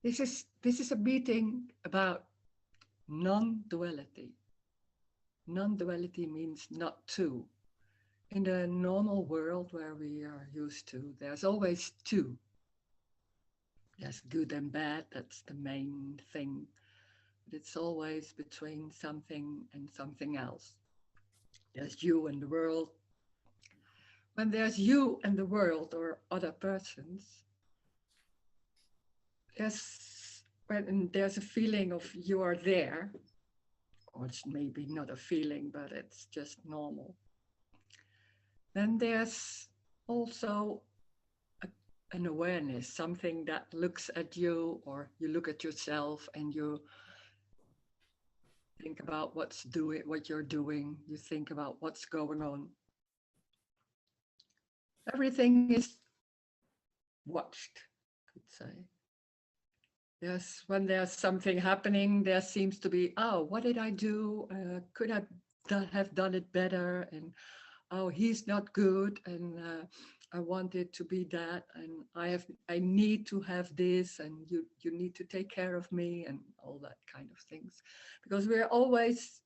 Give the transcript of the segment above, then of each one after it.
This is a meeting about non-duality. Non-duality means not two. In the normal world where we are used to, there's always two. There's good and bad, that's the main thing. But it's always between something and something else. There's you and the world. When there's you and the world or other persons, when there's a feeling of you are there, or it's maybe not a feeling, but it's just normal. Then there's also an awareness, something that looks at you, or you look at yourself and you think about what you're doing, you think about what's going on. Everything is watched, I could say. Yes, when there's something happening, there seems to be, oh, what did I do? Could I have done it better? And oh, he's not good, and I want it to be that, and I need to have this, and you need to take care of me, and all that kind of things, because we're always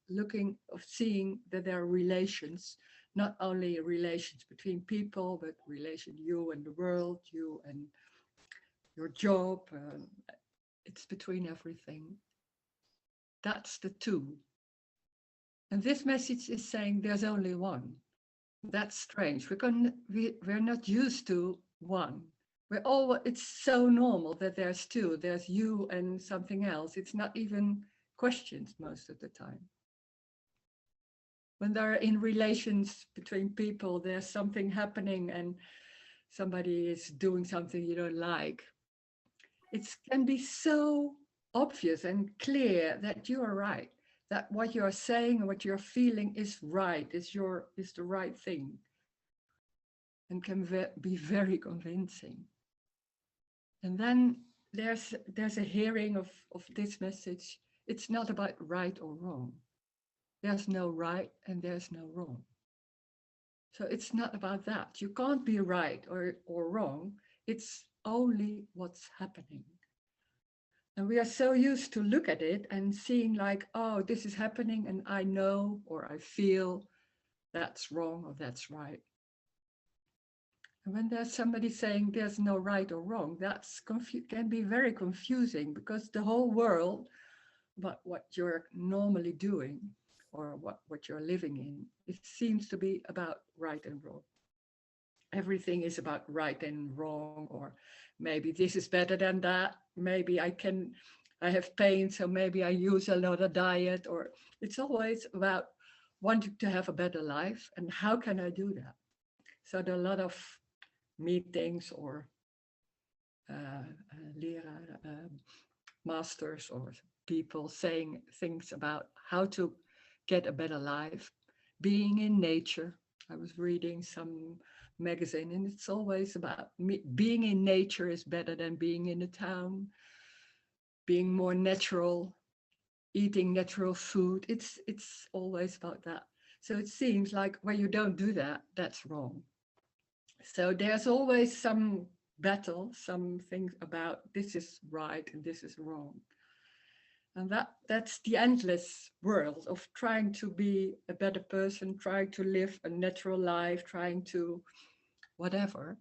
seeing that there are relations, not only relations between people, but you and the world, you and your job. It's between everything. That's the two. And this message is saying there's only one. That's strange. We're not used to one. It's so normal that there's two. There's you and something else. It's not even questions most of the time. When they're in relations between people, there's something happening and somebody is doing something you don't like. It can be so obvious and clear that you are right, that what you're saying and what you're feeling is right, is the right thing, and can be very convincing. And then there's a hearing of this message. It's not about right or wrong. There's no right and there's no wrong. So it's not about that. You can't be right or wrong. It's only what's happening. And we are so used to look at it and seeing like, oh, this is happening and I know or I feel that's wrong or that's right. And when there's somebody saying there's no right or wrong, can be very confusing, because the whole world, but what you're normally doing or what you're living in, it seems to be about right and wrong. Everything is about right and wrong, or maybe this is better than that. Maybe I have pain, so maybe I use another diet, or it's always about wanting to have a better life. And how can I do that? So there are a lot of meetings or masters or people saying things about how to get a better life, being in nature. I was reading some magazine and it's always about being in nature is better than being in a town, being more natural, eating natural food. It's always about that. So it seems like when you don't do that, that's wrong. So there's always some battle, some things about this is right and this is wrong. And that's the endless world of trying to be a better person, trying to live a natural life, trying to whatever.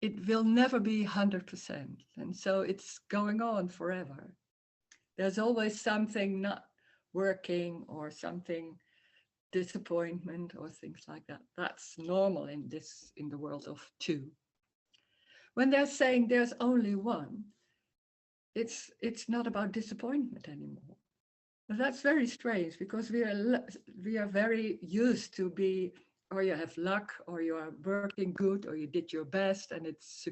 It will never be 100%. And so it's going on forever. There's always something not working or something disappointment or things like that. That's normal in the world of two. When they're saying there's only one, it's not about disappointment anymore. But that's very strange, because we are very used to be, or you have luck, or you are working good, or you did your best and it's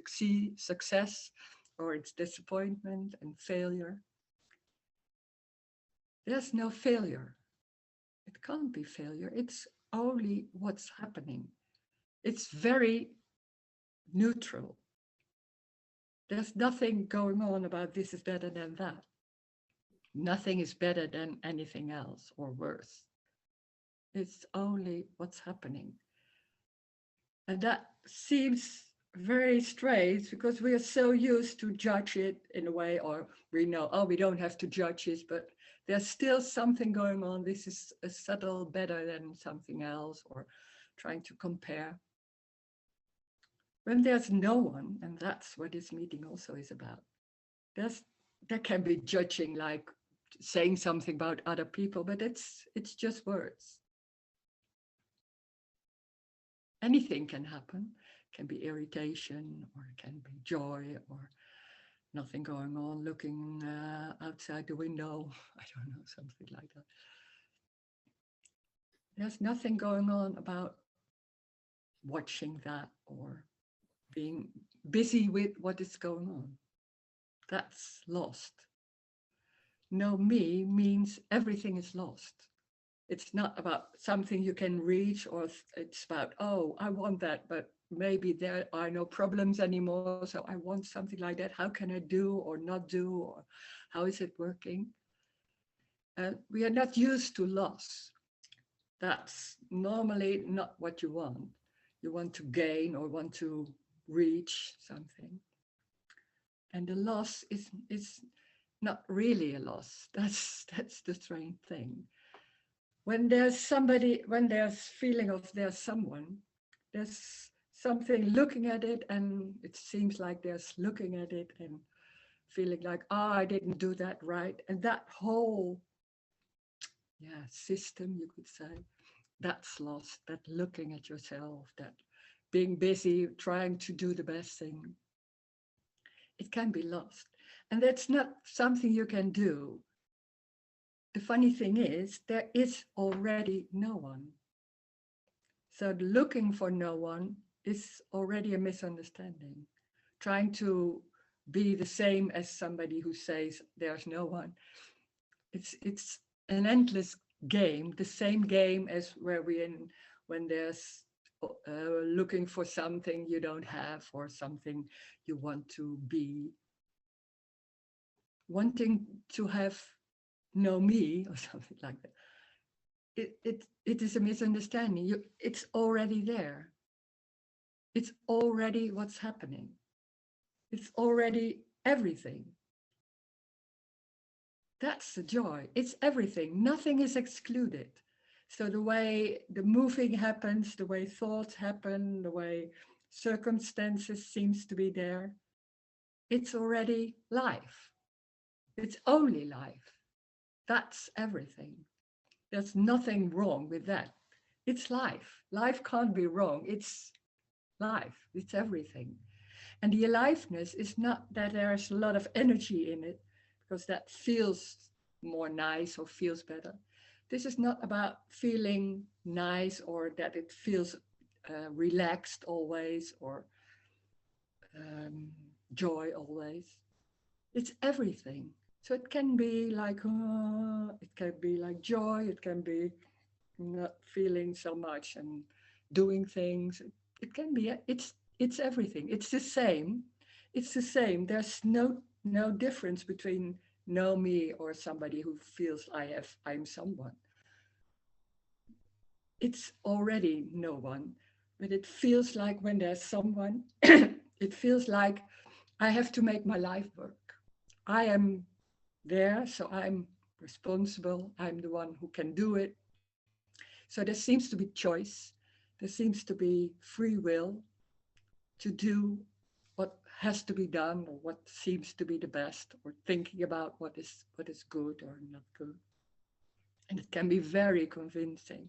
success, or it's disappointment and failure. There's no failure. It can't be failure. It's only what's happening. It's very neutral. There's nothing going on about this is better than that. Nothing is better than anything else or worse. It's only what's happening. And that seems very strange because we are so used to judge it in a way, or we know, oh, we don't have to judge it, but there's still something going on. This is a subtle better than something else, or trying to compare. When there's no one, and that's what this meeting also is about, there's there can be judging, like saying something about other people, but it's just words. Anything can happen. It can be irritation, or it can be joy, or nothing going on, looking outside the window. I don't know, something like that. There's nothing going on about watching that or being busy with what is going on. That's lost. No me means everything is lost. It's not about something you can reach, or it's about, oh, I want that, but maybe there are no problems anymore, so I want something like that. How can I do or not do, or how is it working? We are not used to loss. That's normally not what you want. You want to gain or want to reach something. And the loss is not really a loss. That's the strange thing. When there's somebody, when there's feeling of there's someone, there's something looking at it, and it seems like there's looking at it and feeling like, oh, I didn't do that right. And that whole, yeah, system, you could say, that's lost, that looking at yourself, that being busy, trying to do the best thing, it can be lost. And that's not something you can do. The funny thing is, there is already no one. So looking for no one is already a misunderstanding. Trying to be the same as somebody who says there's no one. It's an endless game, the same game as where we in when there's looking for something you don't have, or something you want to be, wanting to have no me or something like that. It is a misunderstanding. It's already there. It's already what's happening. It's already everything. That's the joy. It's everything. Nothing is excluded. So the way the moving happens, the way thoughts happen, the way circumstances seems to be there, it's already life. It's only life. That's everything. There's nothing wrong with that. It's life. Life can't be wrong. It's life. It's everything. And the aliveness is not that there's a lot of energy in it, because that feels more nice or feels better. This is not about feeling nice, or that it feels relaxed always, or um, joy always. It's everything. So it can be like, it can be like joy, it can be not feeling so much and doing things. It can be, it's everything. It's the same. It's the same. There's no difference between know me or somebody who feels I'm someone. It's already no one, but it feels like when there's someone, it feels like I have to make my life work. I am there, so I'm responsible. I'm the one who can do it. So there seems to be choice. There seems to be free will to do what has to be done, or what seems to be the best, or thinking about what is good or not good. And it can be very convincing.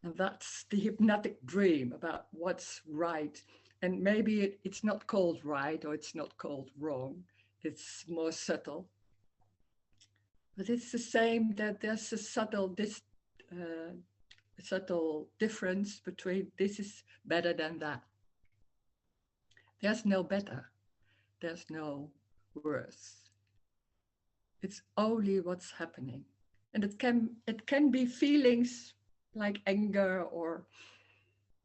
And that's the hypnotic dream about what's right. And maybe it's not called right, or it's not called wrong. It's more subtle. But it's the same, that there's a uh, subtle difference between this is better than that. There's no better. There's no worse. It's only what's happening. And it can be feelings like anger, or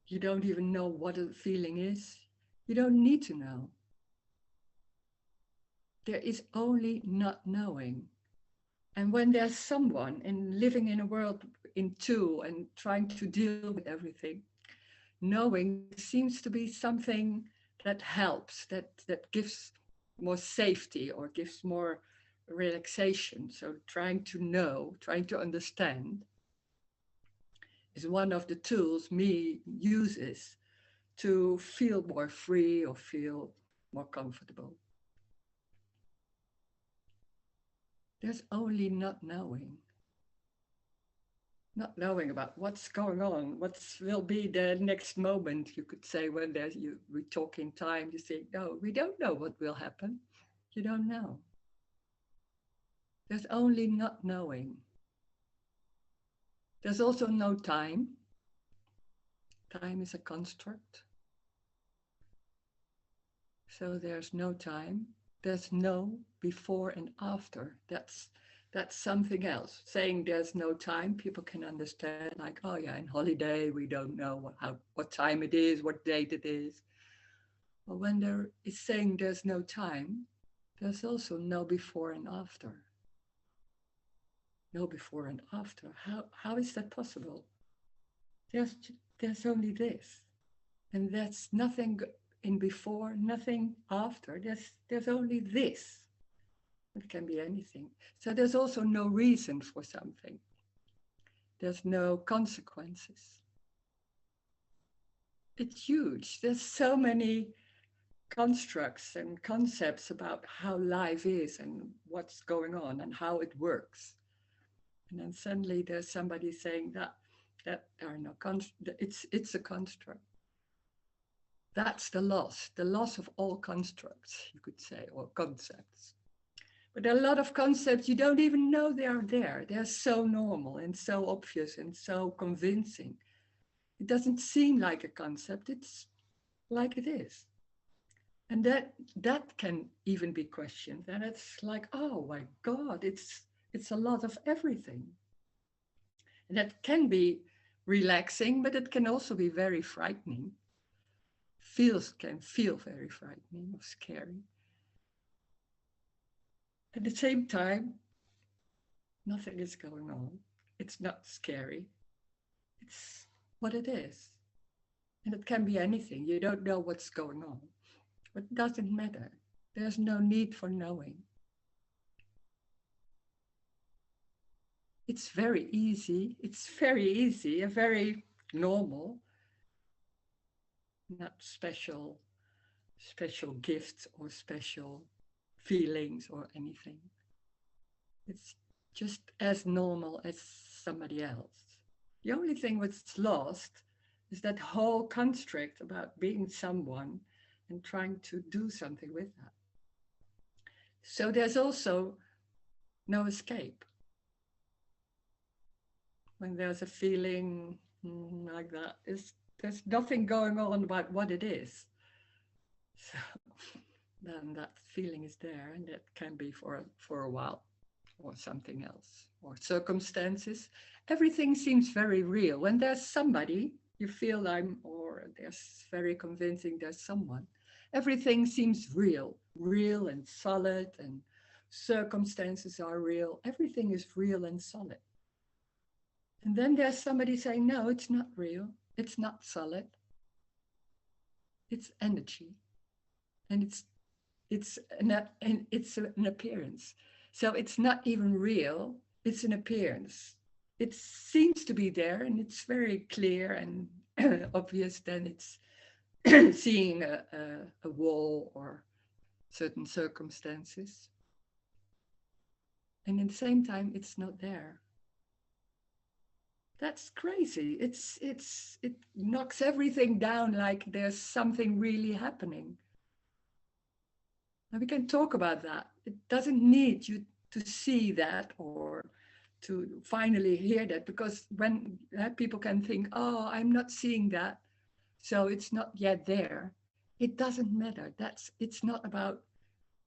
you don't even know what a feeling is. You don't need to know. There is only not knowing. And when there's someone, and living in a world in two and trying to deal with everything, knowing seems to be something that helps, that gives more safety or gives more relaxation. So trying to know, trying to understand is one of the tools me uses to feel more free or feel more comfortable. There's only not knowing about what's going on, what will be the next moment. You could say when we talk in time, you think, no, we don't know what will happen. You don't know. There's only not knowing. There's also no time. Time is a construct. So there's no time. There's no before and after. That's something else. Saying there's no time, people can understand like, oh yeah, in holiday, we don't know what time it is, what date it is. But when there is saying there's no time, there's also no before and after. No before and after. How is that possible? There's, there's only this. And that's nothing in before, nothing after. There's only this. It can be anything. So there's also no reason for something. There's no consequences. It's huge. There's so many constructs and concepts about how life is and what's going on and how it works. And then suddenly there's somebody saying that there are no it's a construct. That's the loss of all constructs, you could say, or concepts. But there are a lot of concepts you don't even know they are there. They're so normal and so obvious and so convincing. It doesn't seem like a concept, it's like it is. And that can even be questioned. And it's like, oh my God, it's a lot of everything. And that can be relaxing, but it can also be very frightening. Can feel very frightening or scary. At the same time, nothing is going on. It's not scary. It's what it is. And it can be anything. You don't know what's going on. But it doesn't matter. There's no need for knowing. It's very easy. It's very easy, a very normal, not special gifts or special feelings or anything. It's just as normal as somebody else. The only thing that's lost is that whole construct about being someone and trying to do something with that. So there's also no escape. When there's a feeling like that, there's nothing going on about what it is. So then that feeling is there, and that can be for a while, or something else, or circumstances. Everything seems very real. When there's somebody, you feel or there's very convincing there's someone. Everything seems real and solid, and circumstances are real. Everything is real and solid. And then there's somebody saying, no, it's not real. It's not solid. It's energy. And it's an appearance. So it's not even real. It's an appearance. It seems to be there, and it's very clear and obvious. Then it's seeing a wall or certain circumstances. And at the same time, it's not there. That's crazy. It knocks everything down like there's something really happening. And we can talk about that. It doesn't need you to see that or to finally hear that, because when people can think, oh, I'm not seeing that, so it's not yet there. It doesn't matter. It's not about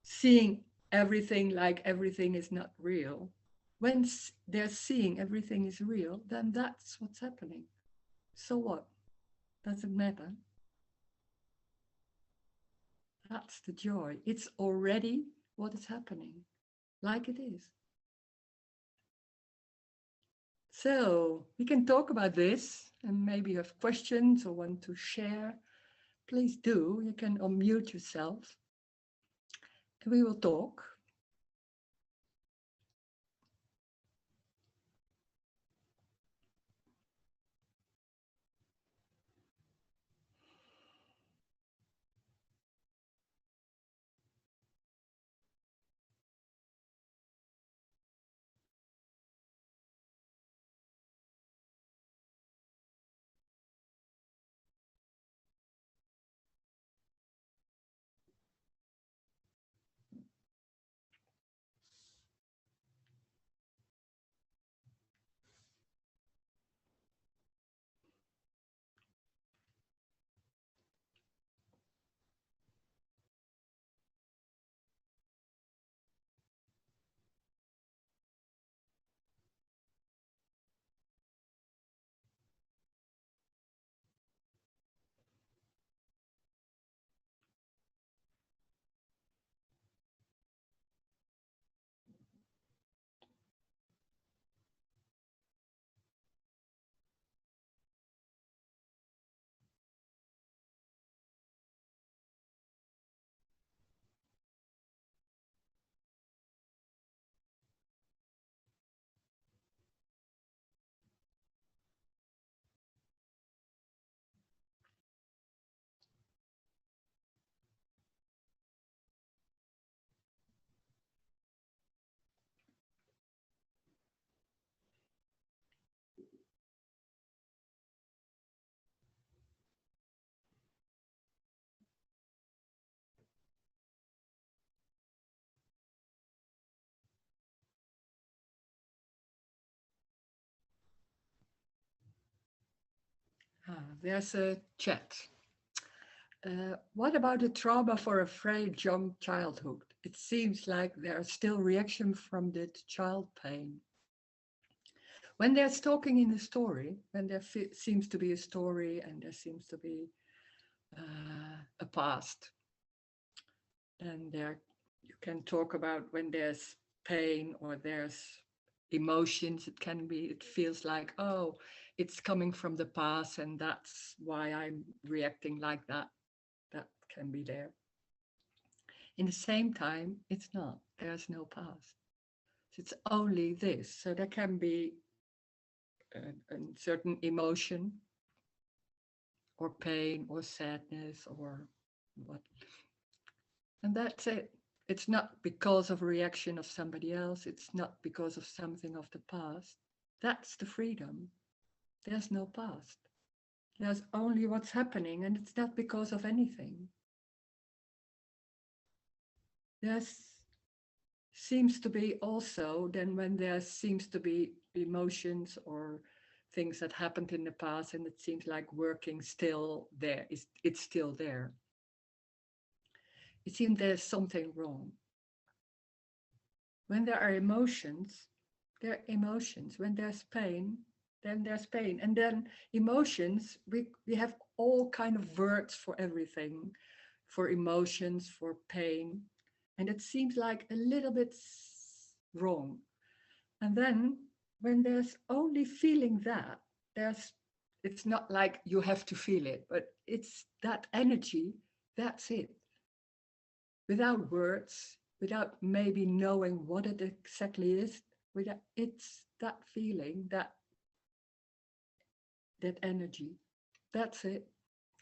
seeing everything like everything is not real. When they're seeing everything is real, then that's what's happening. So what? Doesn't matter. That's the joy. It's already what is happening, like it is. So we can talk about this, and maybe you have questions or want to share. Please do. You can unmute yourself and we will talk. There's a chat. What about the trauma for a frayed young childhood? It seems like there are still reactions from the child pain. When there's talking in the story, when there seems to be a story and there seems to be a past, then there you can talk about when there's pain or there's emotions. It can be, it feels like, oh, it's coming from the past and that's why I'm reacting like that. That can be there. In the same time, it's not. There's no past. It's only this. So there can be a certain emotion or pain or sadness or what. And that's it. It's not because of a reaction of somebody else. It's not because of something of the past. That's the freedom. There's no past. There's only what's happening, and it's not because of anything. There's seems to be also, then when there seems to be emotions or things that happened in the past and it seems like working still there, it's still there. It seems there's something wrong. When there are emotions, there are emotions. When there's pain, then there's pain. And then emotions, we have all kind of words for everything, for emotions, for pain. And it seems like a little bit wrong. And then when there's only feeling that, it's not like you have to feel it, but it's that energy, that's it. Without words, without maybe knowing what it exactly is, without, it's that feeling, that energy. That's it.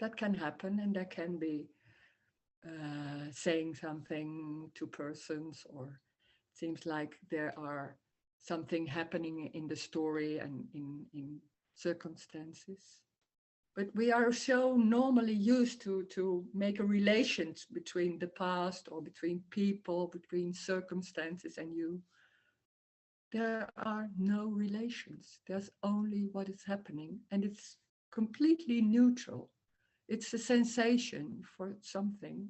That can happen, and that can be saying something to persons, or it seems like there are something happening in the story and in circumstances. But we are so normally used to make a relations between the past or between people, between circumstances and you. There are no relations. There's only what is happening, and it's completely neutral. It's a sensation for something.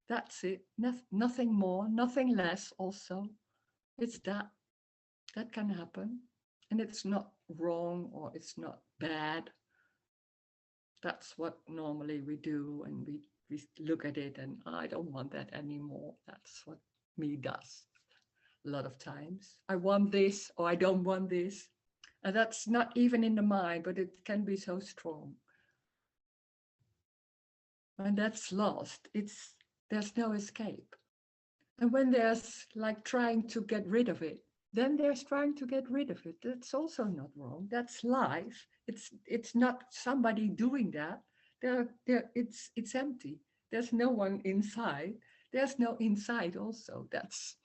That's it. Nothing more, nothing less also. It's that can happen. And it's not wrong or it's not bad. That's what normally we do, and we look at it and I don't want that anymore. That's what me does a lot of times. I want this or I don't want this. And that's not even in the mind, but it can be so strong. When that's lost, there's no escape. And when there's like trying to get rid of it, then there's trying to get rid of it. That's also not wrong. That's life. It's not somebody doing that. It's empty. There's no one inside. There's no inside also. That's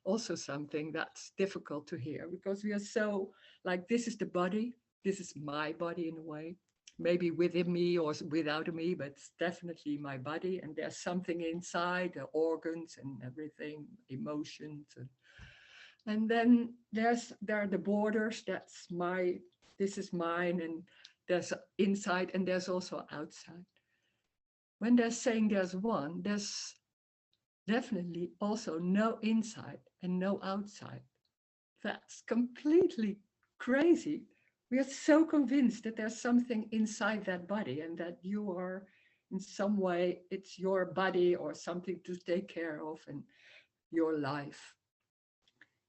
also something that's difficult to hear because we are so like this is the body, this is my body in a way, maybe within me or without me, but it's definitely my body, and there's something inside the organs and everything, emotions, and then there are the borders. That's my, this is mine, and there's inside and there's also outside. When they're saying there's one, there's definitely also no inside and no outside. That's completely crazy. We are so convinced that there's something inside that body and that you are in some way, it's your body or something to take care of and your life.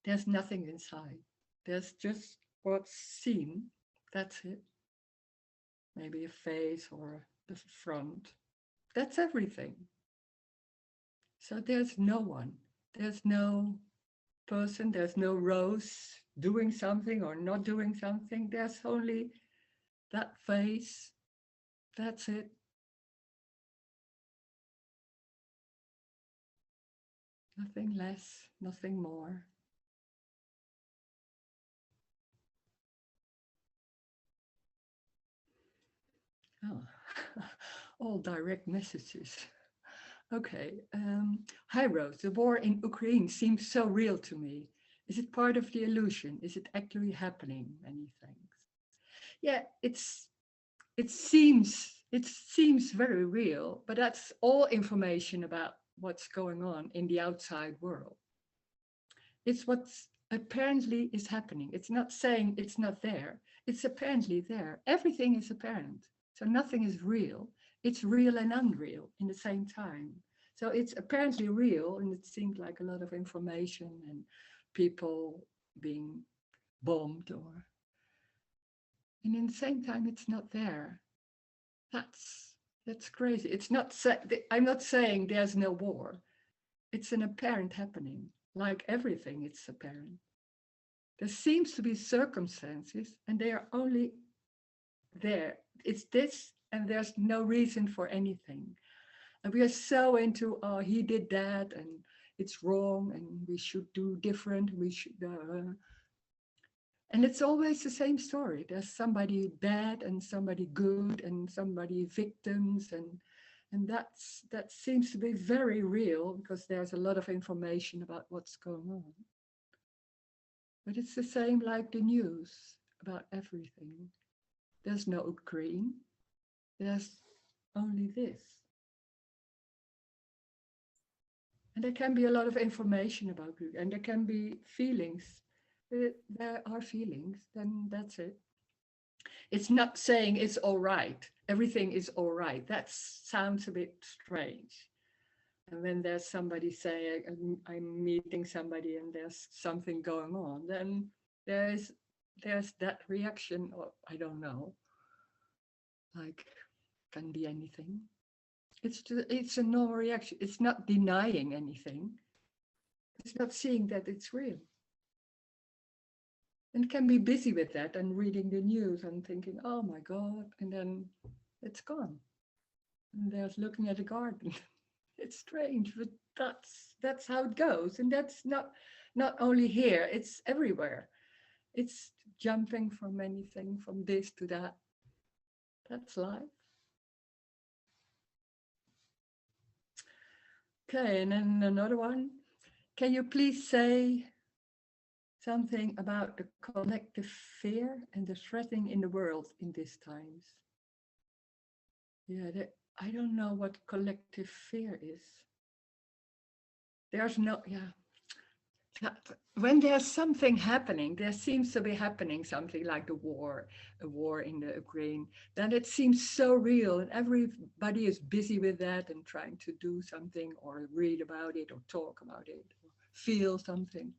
There's nothing inside. There's just what's seen. That's it. Maybe a face or the front. That's everything. So there's no one. There's no person, there's no Rose doing something or not doing something. There's only that face. That's it. Nothing less, nothing more. Oh, all direct messages. Okay. Hi, Rose. The war in Ukraine seems so real to me. Is it part of the illusion? Is it actually happening? Many thanks. Yeah, it seems very real, but that's all information about what's going on in the outside world. It's what's apparently is happening. It's not saying it's not there. It's apparently there. Everything is apparent. So nothing is real. It's real and unreal in the same time. So it's apparently real, and it seems like a lot of information and people being bombed and in the same time it's not there. That's crazy. It's not I'm not saying there's no war. It's an apparent happening. Like everything, it's apparent. There seems to be circumstances, and they are only there. It's this, and there's no reason for anything. And we are so into, oh, he did that, and it's wrong, and we should do different. We should. And it's always the same story. There's somebody bad and somebody good and somebody victims, and that seems to be very real because there's a lot of information about what's going on. But it's the same like the news about everything. There's no green. There's only this. And there can be a lot of information about you, and there can be feelings. There are feelings, then that's it. It's not saying it's all right. Everything is all right. That sounds a bit strange. And when there's somebody saying, I'm meeting somebody and there's something going on, then there's that reaction, or I don't know, like can be anything. It's a normal reaction. It's not denying anything. It's not seeing that it's real. And can be busy with that and reading the news and thinking, oh my God, and then it's gone. And there's looking at a garden. It's strange, but that's how it goes. And that's not only here, it's everywhere. It's jumping from anything, from this to that. That's life. Okay, and then another one. Can you please say something about the collective fear and the threatening in the world in these times? Yeah, I don't know what collective fear is. There's no, yeah. When there's something happening, there seems to be happening something like a war in the Ukraine, then it seems so real and everybody is busy with that and trying to do something or read about it or talk about it or feel something.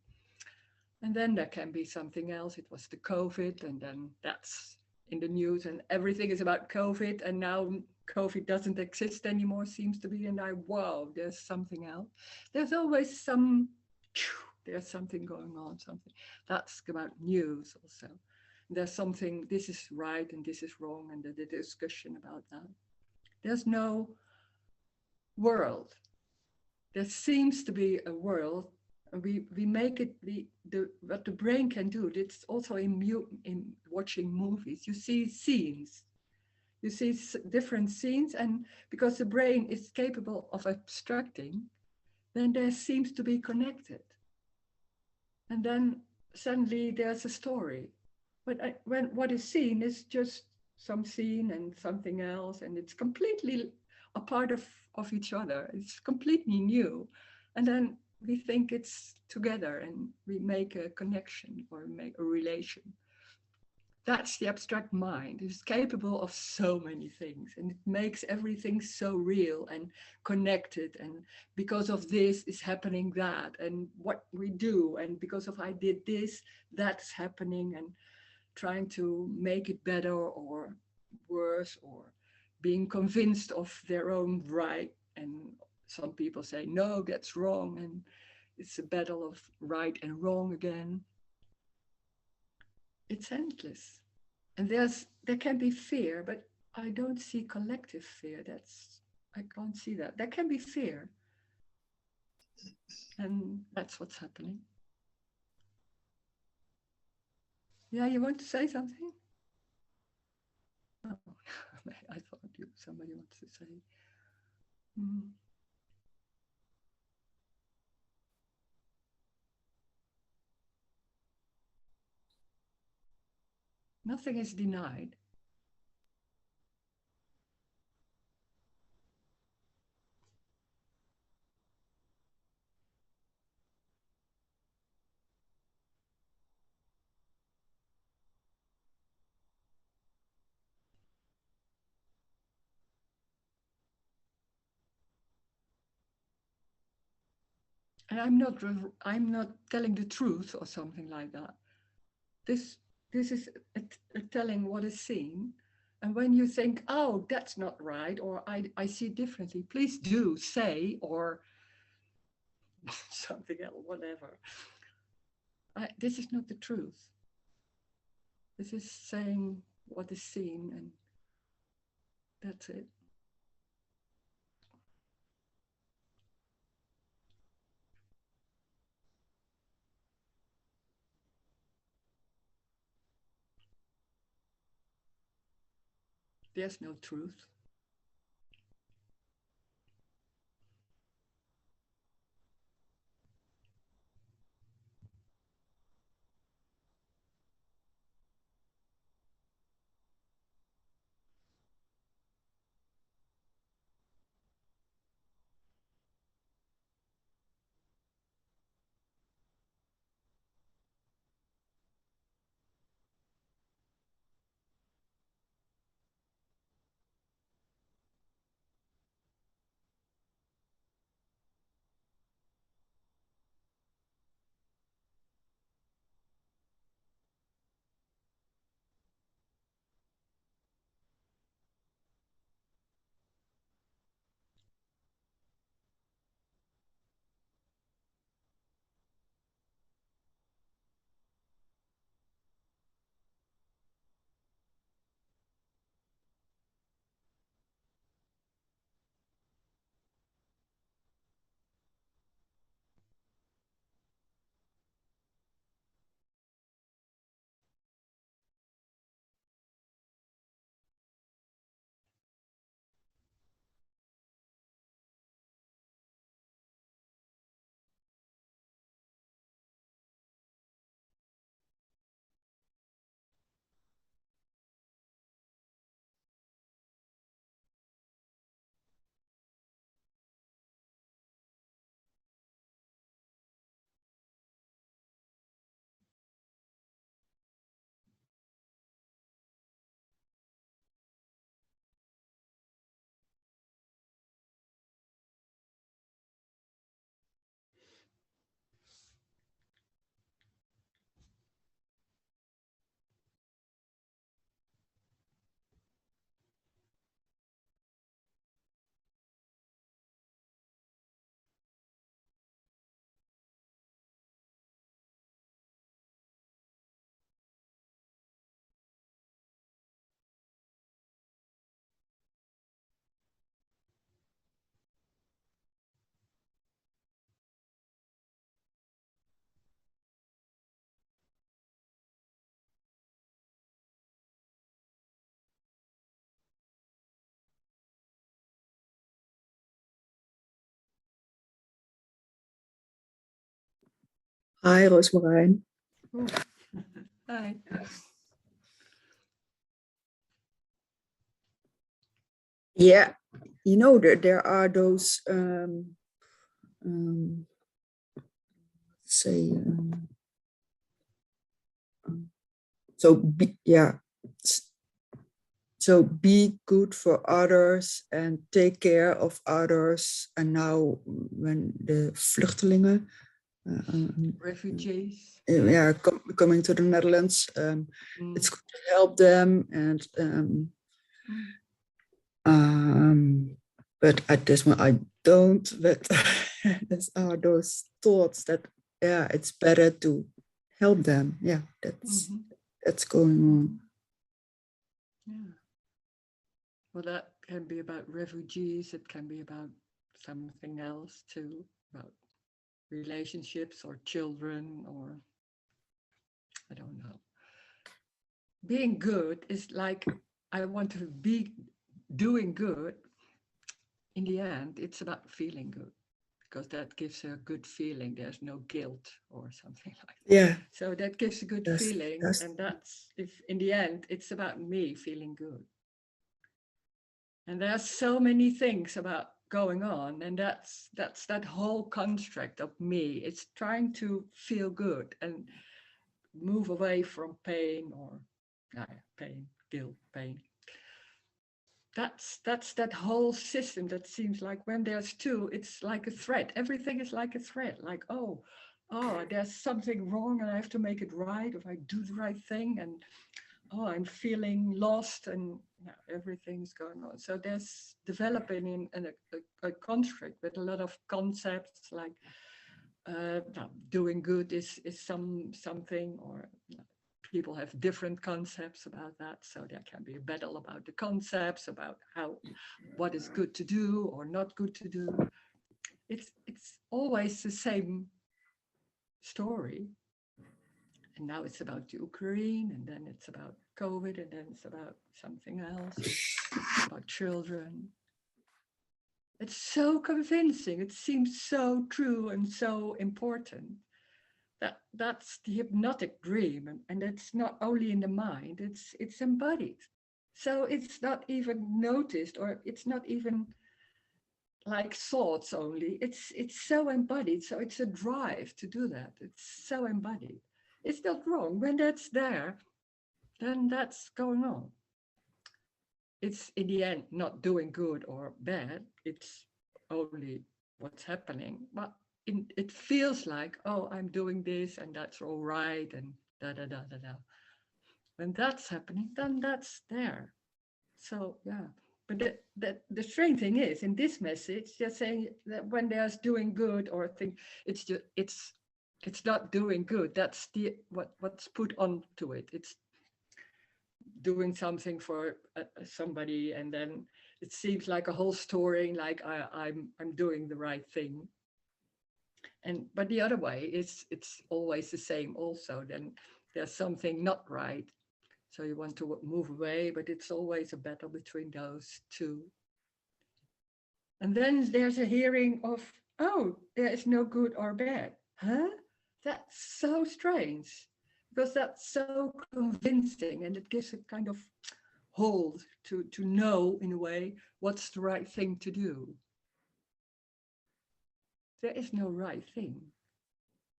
And then there can be something else. It was the COVID, and then that's in the news, and everything is about COVID. And now COVID doesn't exist anymore, seems to be. And wow, there's something else. There's always there's something going on, something. That's about news also. There's something, this is right and this is wrong, and the discussion about that. There's no world. There seems to be a world, and we make it what the brain can do. It's also in watching movies. You see scenes, you see different scenes, and because the brain is capable of abstracting, then there seems to be connected, and then suddenly there's a story. But when what is seen is just some scene and something else, and it's completely a part of each other. It's completely new. And then we think it's together and we make a connection or make a relation. That's the abstract mind. It's capable of so many things, and it makes everything so real and connected. And because of this is happening that, and what we do, and because of I did this, that's happening, and trying to make it better or worse, or being convinced of their own right. And some people say, no, that's wrong. And it's a battle of right and wrong again. It's endless. And there can be fear, but I don't see collective fear. I can't see that. There can be fear. And that's what's happening. Yeah, you want to say something? Oh, I thought somebody wants to say. Mm. Nothing is denied. And I'm not telling the truth or something like that. This this is a telling what is seen. And when you think, oh, that's not right, or I see differently, please do say, or something else, whatever. This is not the truth. This is saying what is seen, and that's it. There's no truth. Hi, Roosmarijn. Ooh. Hi. Yeah, you know, there are those, say, so be, yeah, so be good for others and take care of others. And now when the vluchtelingen, Refugees. yeah, coming to the Netherlands, it's good to help them. And but at this moment I don't. But there are those thoughts that it's better to help them. Yeah, that's going on. Yeah. Well, that can be about refugees. It can be about something else too, about relationships or children, or I don't know. Being good is like, I want to be doing good. In the end, it's about feeling good, because that gives a good feeling. There's no guilt or something like that. Yeah. So that gives a good feeling. And that's, if in the end, it's about me feeling good. And there are so many things about going on, and that's that whole construct of me. It's trying to feel good and move away from pain, or pain, guilt, pain. That's that whole system that seems like, when there's two, it's like a thread. Everything is like a thread. Like, oh, there's something wrong and I have to make it right, if I do the right thing, and I'm feeling lost, and everything's going on. So there's developing in a construct with a lot of concepts, like doing good is something, or people have different concepts about that. So there can be a battle about the concepts, about what is good to do or not good to do. It's always the same story. And now it's about Ukraine, and then it's about COVID, and then it's about something else, about children. It's so convincing. It seems so true and so important. That's the hypnotic dream, and it's not only in the mind. It's embodied. So it's not even noticed, or it's not even like thoughts only. It's so embodied. So it's a drive to do that. It's so embodied. It's not wrong. When that's there, then that's going on. It's in the end not doing good or bad. It's only what's happening. But it feels like, oh, I'm doing this and that's all right, and da da da da da. When that's happening, then that's there. So yeah. But the strange thing is, in this message, they're saying that when there's doing good or thing, it's just it's not doing good. That's the what's put onto it. It's doing something for somebody, and then it seems like a whole story, like I'm doing the right thing. And but the other way is, it's always the same also. Then there's something not right, so you want to move away, but it's always a battle between those two. And then there's a hearing of, oh, there is no good or bad. Huh? That's so strange, because that's so convincing, and it gives a kind of hold to know, in a way, what's the right thing to do. There is no right thing.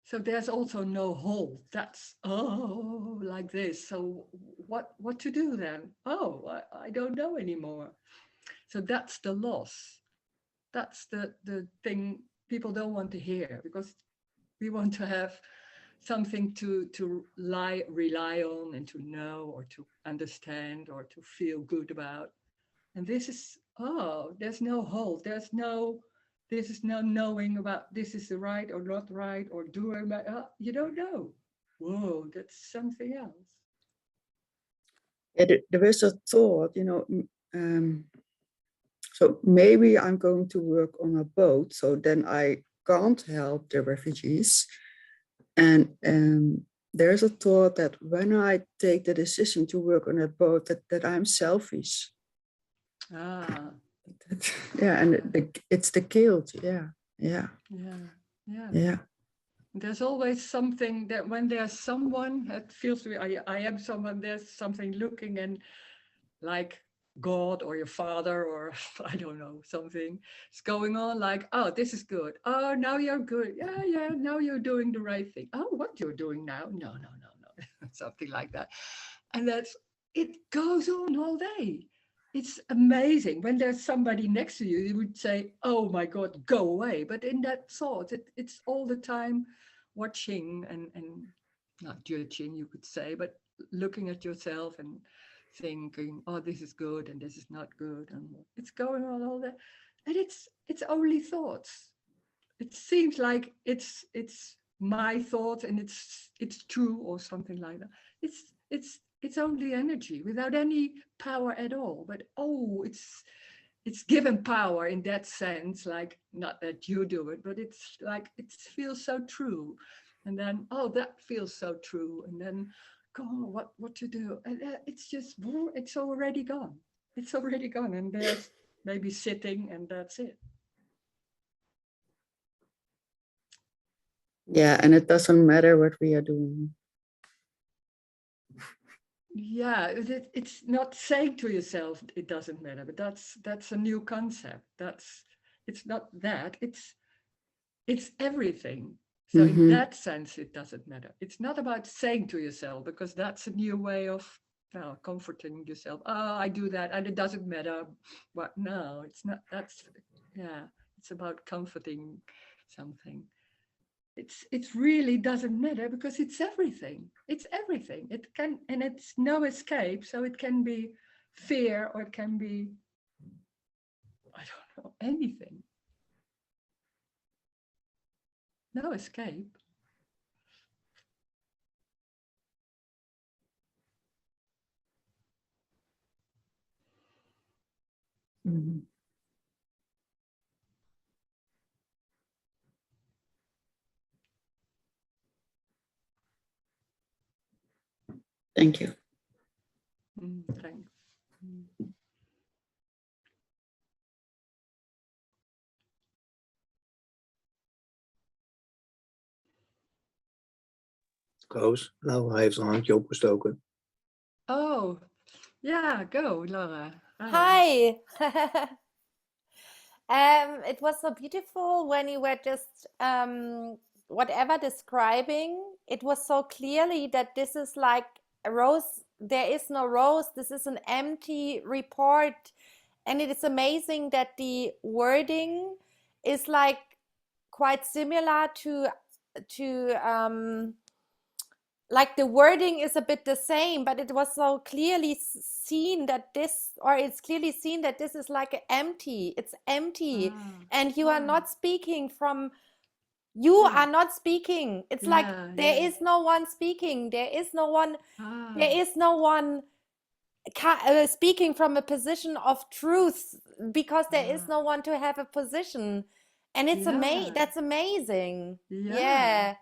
So there's also no hold. That's, oh, like this. So what to do then? Oh, I don't know anymore. So that's the loss. That's the thing people don't want to hear, because we want to have something to rely on, and to know, or to understand, or to feel good about. And this is, oh, there's no hold. This is no knowing about, this is the right or not right, or do I, you don't know. Whoa, that's something else. Yeah, there is a thought, so maybe I'm going to work on a boat, so then I can't help the refugees. And there's a thought that when I take the decision to work on a boat, that I'm selfish. Yeah, and it's the guilt. Yeah. Yeah. Yeah. There's always something that when there's someone that feels to me, I am someone, there's something looking and like God or your father or I don't know, something is going on like, oh, this is good. Oh, now you're good. Yeah, yeah, now you're doing the right thing. Oh, what you're doing now? No, no, no, no. Something like that. And it goes on all day. It's amazing. When there's somebody next to you, you would say, oh my God, go away. But in that thought, it's all the time watching and not judging, you could say, but looking at yourself and thinking, oh, this is good and this is not good. And it's going on all that. And it's only thoughts. It seems like it's my thought and it's true or something like that. It's only energy without any power at all. But oh, it's given power in that sense, like not that you do it, but it's like it feels so true. And then oh, that feels so true. And then go on, what to do? And it's just it's already gone. It's already gone. And there's maybe sitting and that's it. Yeah, and it doesn't matter what we are doing. Yeah, it's not saying to yourself it doesn't matter, but that's a new concept. It's not that, it's everything. So in Mm-hmm. that sense, it doesn't matter. It's not about saying to yourself, because that's a new way of, well, comforting yourself. Oh, I do that and it doesn't matter. But no, it's not. Yeah, it's about comforting something. It really doesn't matter because it's everything. It's everything. It can, and it's no escape. So it can be fear or it can be, I don't know, anything. No escape. Mhm. Thank you. Thanks. Roos, Laura heeft een handje opgestoken. Oh, yeah, go, Laura. Hi. It was so beautiful when you were just whatever describing. It was so clearly that this is like a rose. There is no rose. This is an empty report, and it is amazing that the wording is like quite similar to like the wording is a bit the same, but it was so clearly seen that this, or it's clearly seen that this is like empty. It's empty, and you are not speaking from. You are not speaking. It's like there is no one speaking. There is no one. There is no one speaking from a position of truth, because there is no one to have a position, and it's that's amazing. Yeah.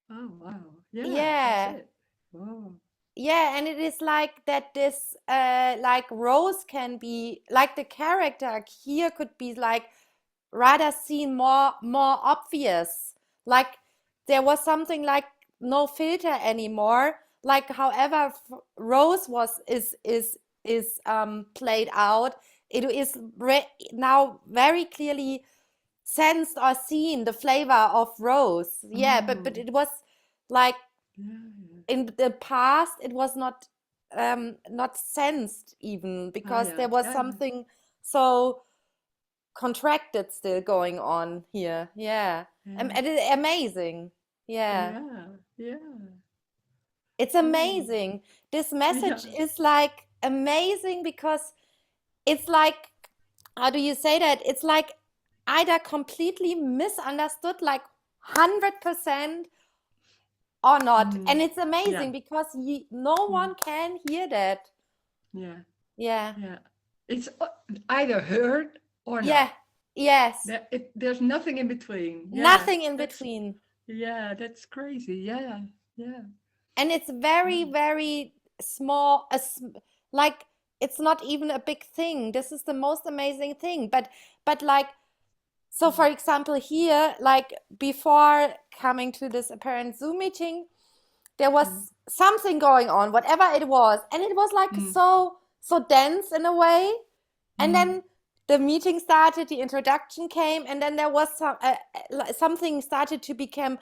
Oh, wow. Yeah, Yeah. that's it. Oh. Yeah, and it is like that this like Rose can be like the character here could be like rather seen more obvious. Like there was something like no filter anymore. Like however Rose was is played out, it is now very clearly sensed or seen the flavor of Rose. Yeah, but it was like in the past it was not sensed even, because there was something so contracted still going on here. Yeah. And it's amazing. Yeah. It's amazing. This message is like amazing because it's like, how do you say that? It's like either completely misunderstood, like 100%, or not. And it's amazing because no one can hear that. Yeah. Yeah. Yeah. It's either heard or Yeah. not. Yes. There's nothing in between. Nothing in between. Yeah, that's crazy. Yeah. Yeah. And it's very, very small, like it's not even a big thing. This is the most amazing thing. But like So for example, here, like before coming to this apparent Zoom meeting, there was something going on, whatever it was, and it was like so dense in a way. And then the meeting started, the introduction came, and then there was something started to become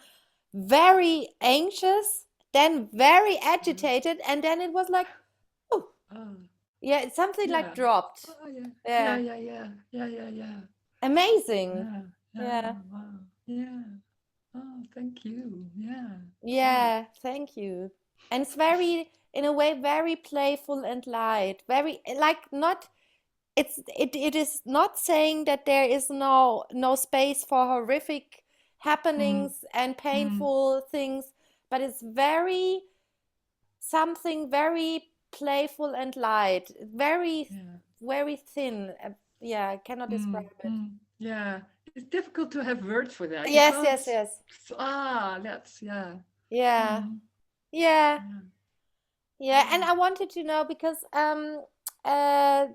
very anxious, then very agitated, and then it was like, oh, yeah, it's something like dropped. Oh, yeah. Yeah. Yeah. Amazing. Yeah. Wow. Yeah. Oh, thank you. Yeah. Yeah, thank you. And it's very, in a way, very playful and light. Very like not it is not saying that there is no space for horrific happenings and painful things, but it's very something very playful and light, very very thin. Yeah, I cannot describe it. Yeah. It's difficult to have words for that. You Yes, can't. yes, yes. That's Yeah. Yeah. Yeah. Yeah, and I wanted to know because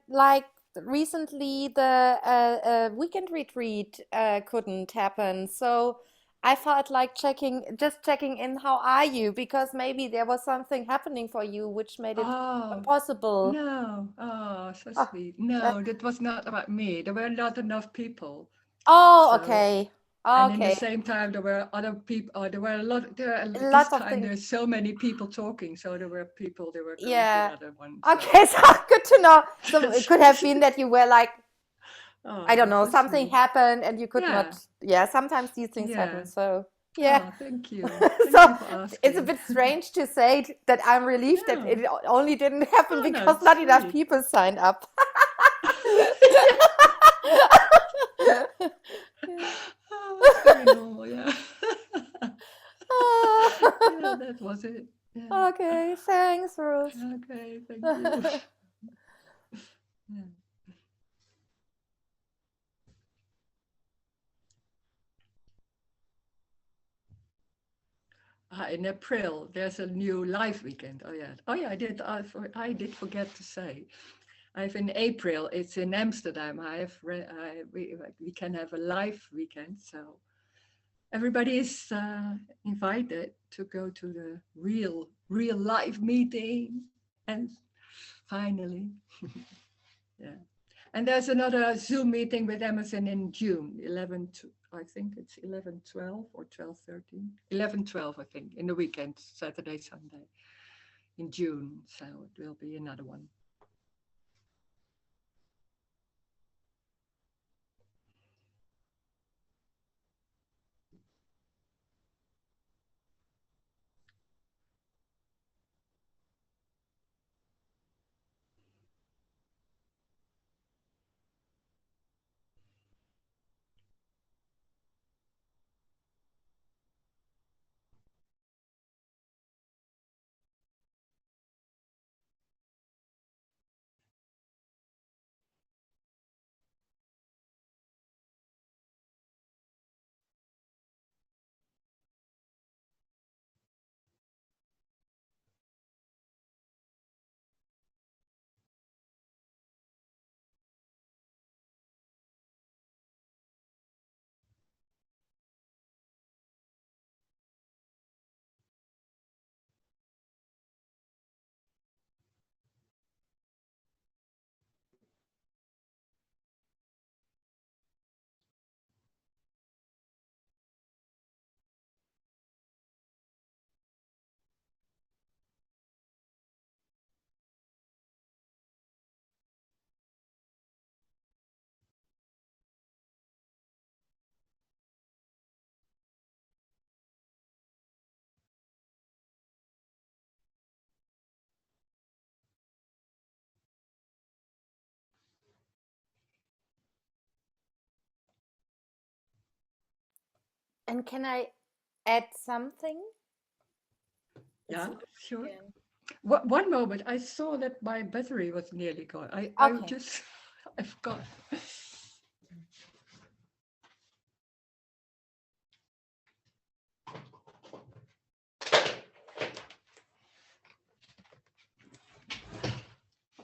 like recently the weekend retreat couldn't happen. So I felt like just checking in, how are you? Because maybe there was something happening for you which made it Oh, impossible. no. Oh, so Oh, sweet. No, that was not about me. There were not enough people. oh, So, okay. and in the Okay. same time, there were other people. There were a lot. This Lots of time, things. there's so many people talking. So there were people. They were going to Yeah. another one. Okay, so good to know. So it could have been that you were like, I don't Oh, know, so something sweet. happened and you could Yeah, not. Yeah, sometimes these things yeah. happen. So, yeah. Oh, thank you. Thank So you for it's a asking. bit strange to say that I'm relieved that No, it only didn't happen oh no, because it's not enough sweet. people signed up. Oh, it's very normal. Yeah. Yeah, that was it. Yeah. Okay, thanks, Ruth. Okay, thank you. Yeah. In April, there's a new live weekend. Oh yeah. Oh yeah, I did forget to say. I have in April. It's in Amsterdam. We can have a live weekend, so everybody is invited to go to the real live meeting. And finally, yeah. And there's another Zoom meeting with Amazon in June, 11 to, I think it's 11:12 or 12:13, 11:12, I think, in the weekend, Saturday, Sunday, in June. So it will be another one. And can I add something? It's Yeah, Ruth sure. again. One moment, I saw that my battery was nearly gone. I Okay. just, I forgot.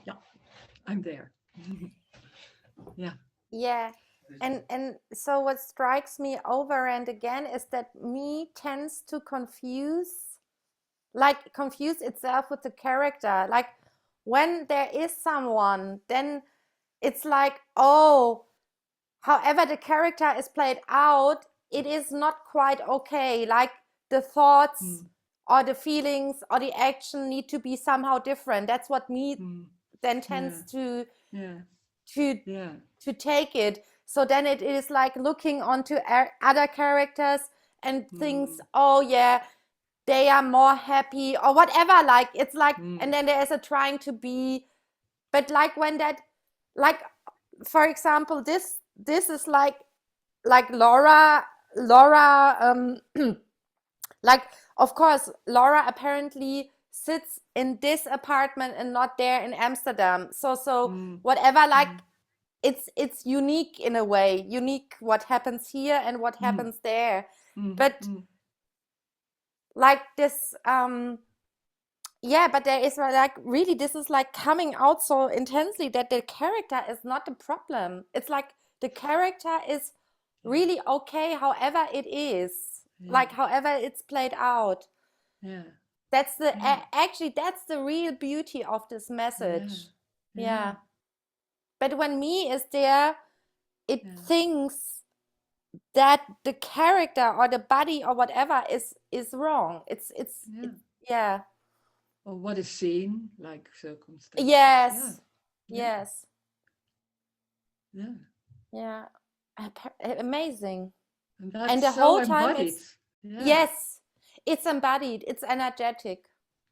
Yeah, I'm there. Yeah. Yeah. and so what strikes me over and again is that me tends to confuse itself with the character. Like when there is someone, then it's like, oh, however the character is played out, it is not quite okay. Like the thoughts or the feelings or the action need to be somehow different. That's what me then tends Yeah. to Yeah. to take it. So then it is like looking onto other characters and thinks, oh yeah, they are more happy or whatever. Like it's like, and then there is a trying to be, but like when that, like for example, this is like Laura, like of course Laura apparently sits in this apartment and not there in Amsterdam. So whatever, like it's unique in a way, unique what happens here and what happens there. But like this, yeah, but there is like really, this is like coming out so intensely that the character is not the problem. It's like the character is really okay, however it is, like however it's played out. Yeah. That's the actually that's the real beauty of this message. Yeah. But when me is there, it thinks that the character or the body or whatever is wrong. It's yeah. Or what is seen, like circumstances. Yes. Yeah. Yes. Yeah. Yeah. Amazing. And that's And the so whole time embodied. it's yes, it's embodied. It's energetic.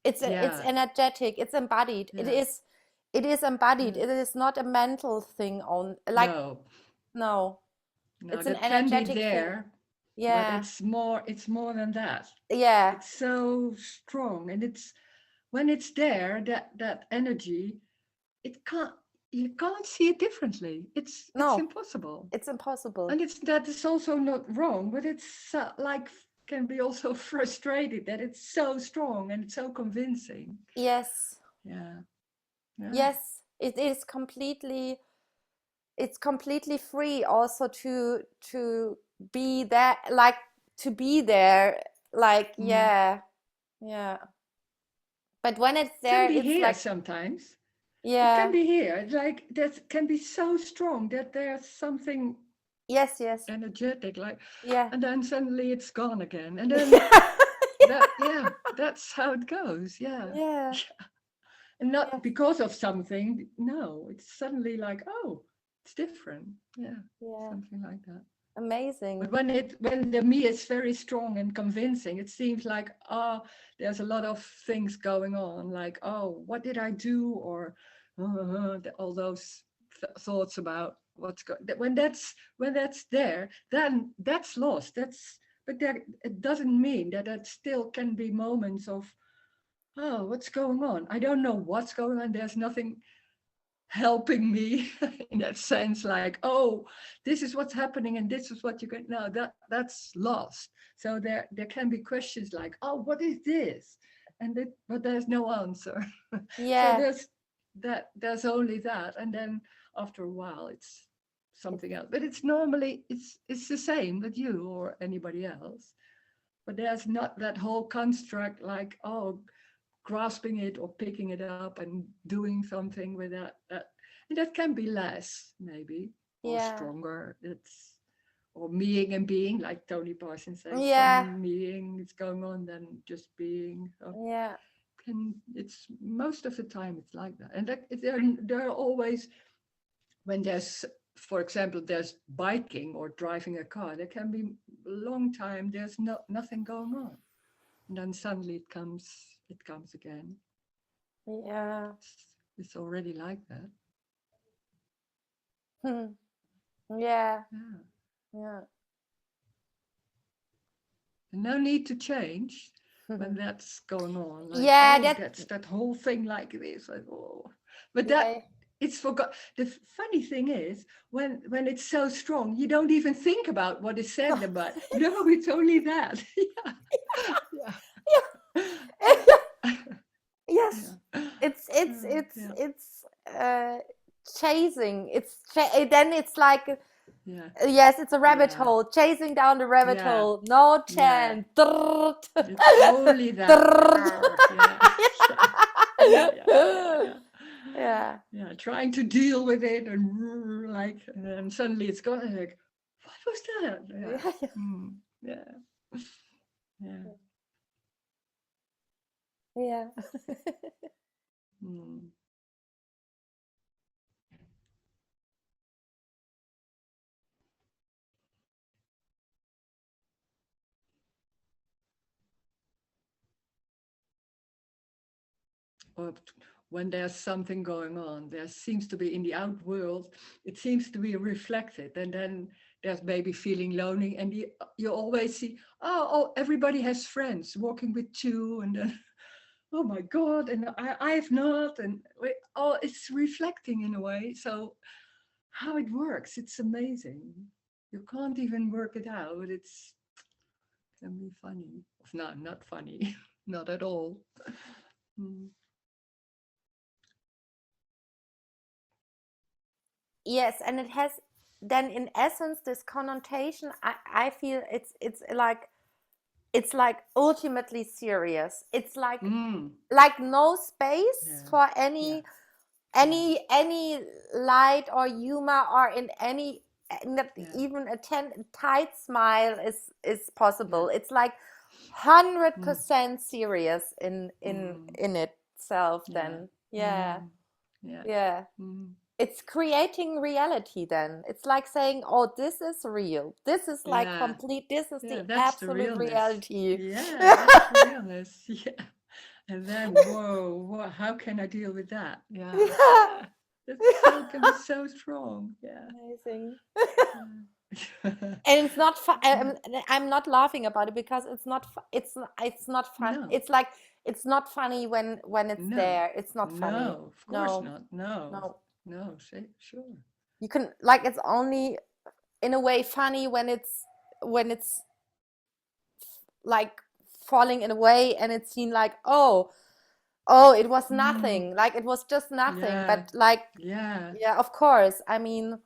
It's energetic. It's embodied. Yeah. It is embodied. It is not a mental thing on like no. It's an that can be energetic there. thing. Yeah. But it's more than that. Yeah. It's so strong, and it's when it's there, that energy, you can't see it differently. It's impossible. It's impossible. And that is also not wrong, but it's like can be also frustrated that it's so strong and it's so convincing. Yes. Yeah. Yes, it is completely. It's completely free also to be there, like to be there, like yeah. But when it's there, it can be it's here like sometimes. yeah. It can be here, like that can be so strong that there's something yes energetic, like yeah, and then suddenly it's gone again, and then that's how it goes. yeah. And not because of something. No, it's suddenly like, oh, it's different. Yeah. Something like that. Amazing. But when the me is very strong and convincing, it seems like, oh, there's a lot of things going on, like, oh, what did I do, or all those thoughts about what's going. When that's there, then that's lost. But it doesn't mean that still can be moments of, oh, what's going on? I don't know what's going on. There's nothing helping me in that sense, like, oh, this is what's happening and this is what you can. No, that's lost. So there can be questions like, oh, what is this? But there's no answer. Yeah. So there's only that, and then after a while it's something else. But it's normally it's the same with you or anybody else. But there's not that whole construct like, oh, grasping it or picking it up and doing something with that. And that can be less, maybe, or stronger. Or meing and being, like Tony Parsons says. Some meing is going on than just being. So it's most of the time it's like that. And there are always, when there's, for example, there's biking or driving a car, there can be a long time there's nothing going on. And then suddenly it comes again. Yeah. It's already like that. Yeah. And no need to change when that's going on. Like, that's that whole thing like this. Like, oh. But it's forgot. The funny thing is, when it's so strong, you don't even think about what is said about. No, it's only that. Yes, it's chasing. Then it's like Yeah. Yes, it's a rabbit Yeah. hole, chasing down the rabbit Yeah. hole. No Yeah. chance. Drrrt. It's only that. Drrrt. Yeah. Yeah. Yeah. Yeah. Yeah. Trying to deal with it and like, and then suddenly it's gone. And like, what was that? Yeah. Yeah. Yeah. Yeah. Yeah. Mm. Or when there's something going on, there seems to be in the out world, it seems to be reflected. And then there's maybe feeling lonely. And you always see, oh, everybody has friends walking with two. And then, oh my God, and I've not. And it's reflecting in a way. So how it works, it's amazing. You can't even work it out. It's can be funny. No, not funny. Not at all. Mm. Yes, and it has then in essence this connotation. I feel it's like ultimately serious. It's Mm. like no space Yeah. for Yeah. any light or humor or in any not Yeah. even a tight smile is possible. Yeah. It's like 100% serious in itself. Yeah. Then yeah, Yeah. yeah. Mm. It's creating reality. Then it's like saying, "Oh, this is real. This is like Yeah. complete. This is Yeah. the That's the absolute realness. reality." Yeah. That's the realness. Yeah. And then, whoa, how can I deal with that? Yeah. Yeah. Yeah. That's so can be so strong. Yeah. Amazing. Yeah. And it's not fun. Yeah. I'm not laughing about it because it's not fun. No. It's like it's not funny when it's No. there. It's not funny. No. Of course No, not. No. no. No. Sure. You can like it's only in a way funny when it's like falling in a way and it's seen like oh it was Mm. nothing, like it was just nothing, Yeah. but like Yeah. yeah, of course. I mean,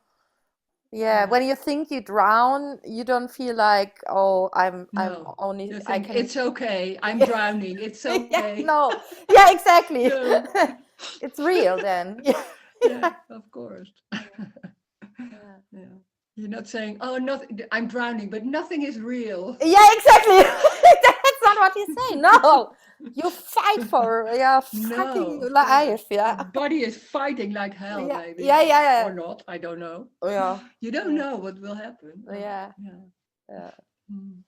yeah, Yeah. when you think you drown, you don't feel like, oh, I'm No. only You I think can it's okay. I'm yeah, drowning. It's yeah, okay. no. Yeah, exactly. No. It's real then. Yeah. Yeah, of course. Yeah. Yeah. You're not saying, oh, nothing, I'm drowning, but nothing is real. Yeah, exactly. That's not what you say. No. You fight for your No, fucking of course. life. Your Yeah. body is fighting like hell, Yeah. maybe, Yeah, yeah, or not. I don't know. yeah. You don't Yeah. know what will happen. Yeah. Yeah. Yeah. Mm.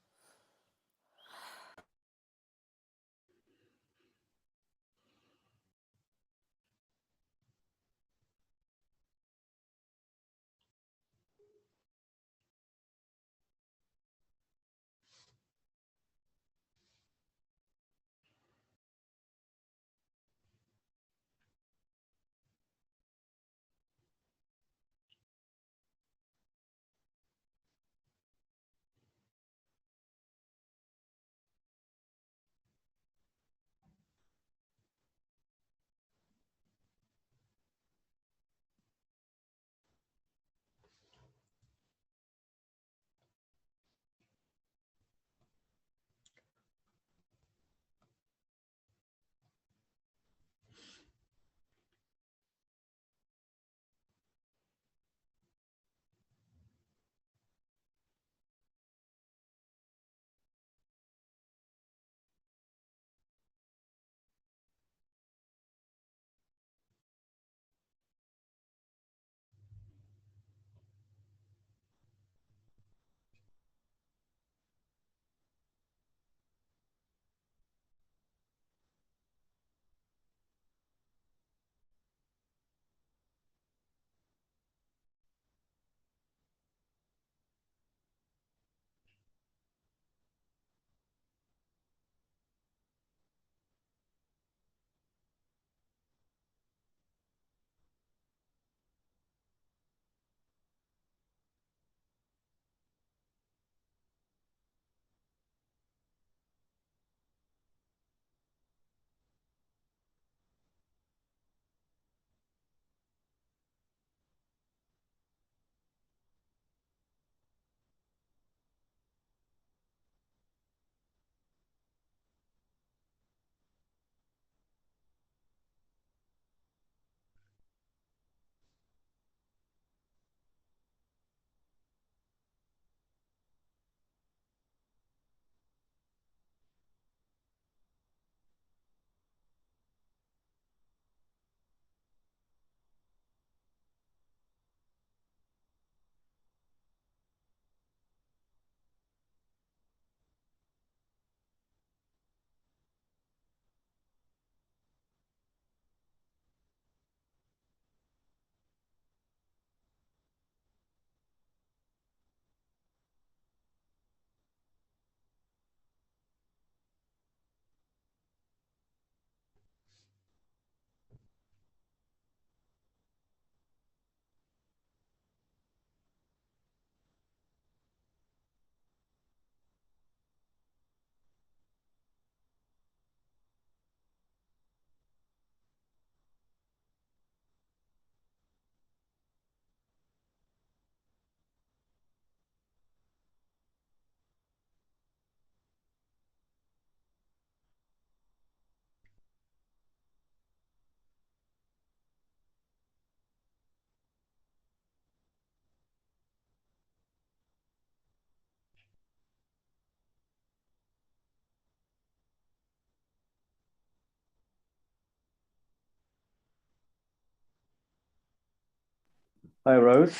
Hi, Rose.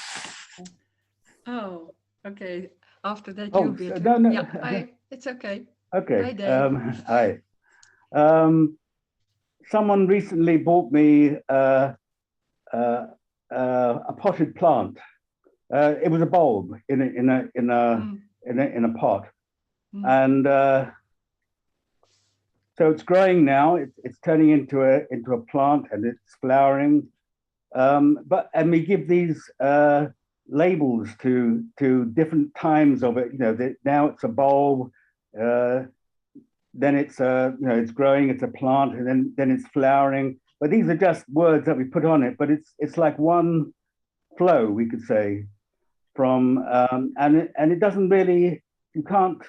Oh, okay. After that, Oh, you, Peter. no, no. Yeah, it's okay. Okay. Hi, Dave. Hi. Someone recently bought me a potted plant. It was a bulb in a pot, and so it's growing now. It's turning into a plant, and it's flowering. And we give these labels to different times of it. You know, now it's a bulb. Then it's it's growing, it's a plant, and then it's flowering. But these are just words that we put on it. But it's like one flow, we could say, from and it doesn't really, you can't.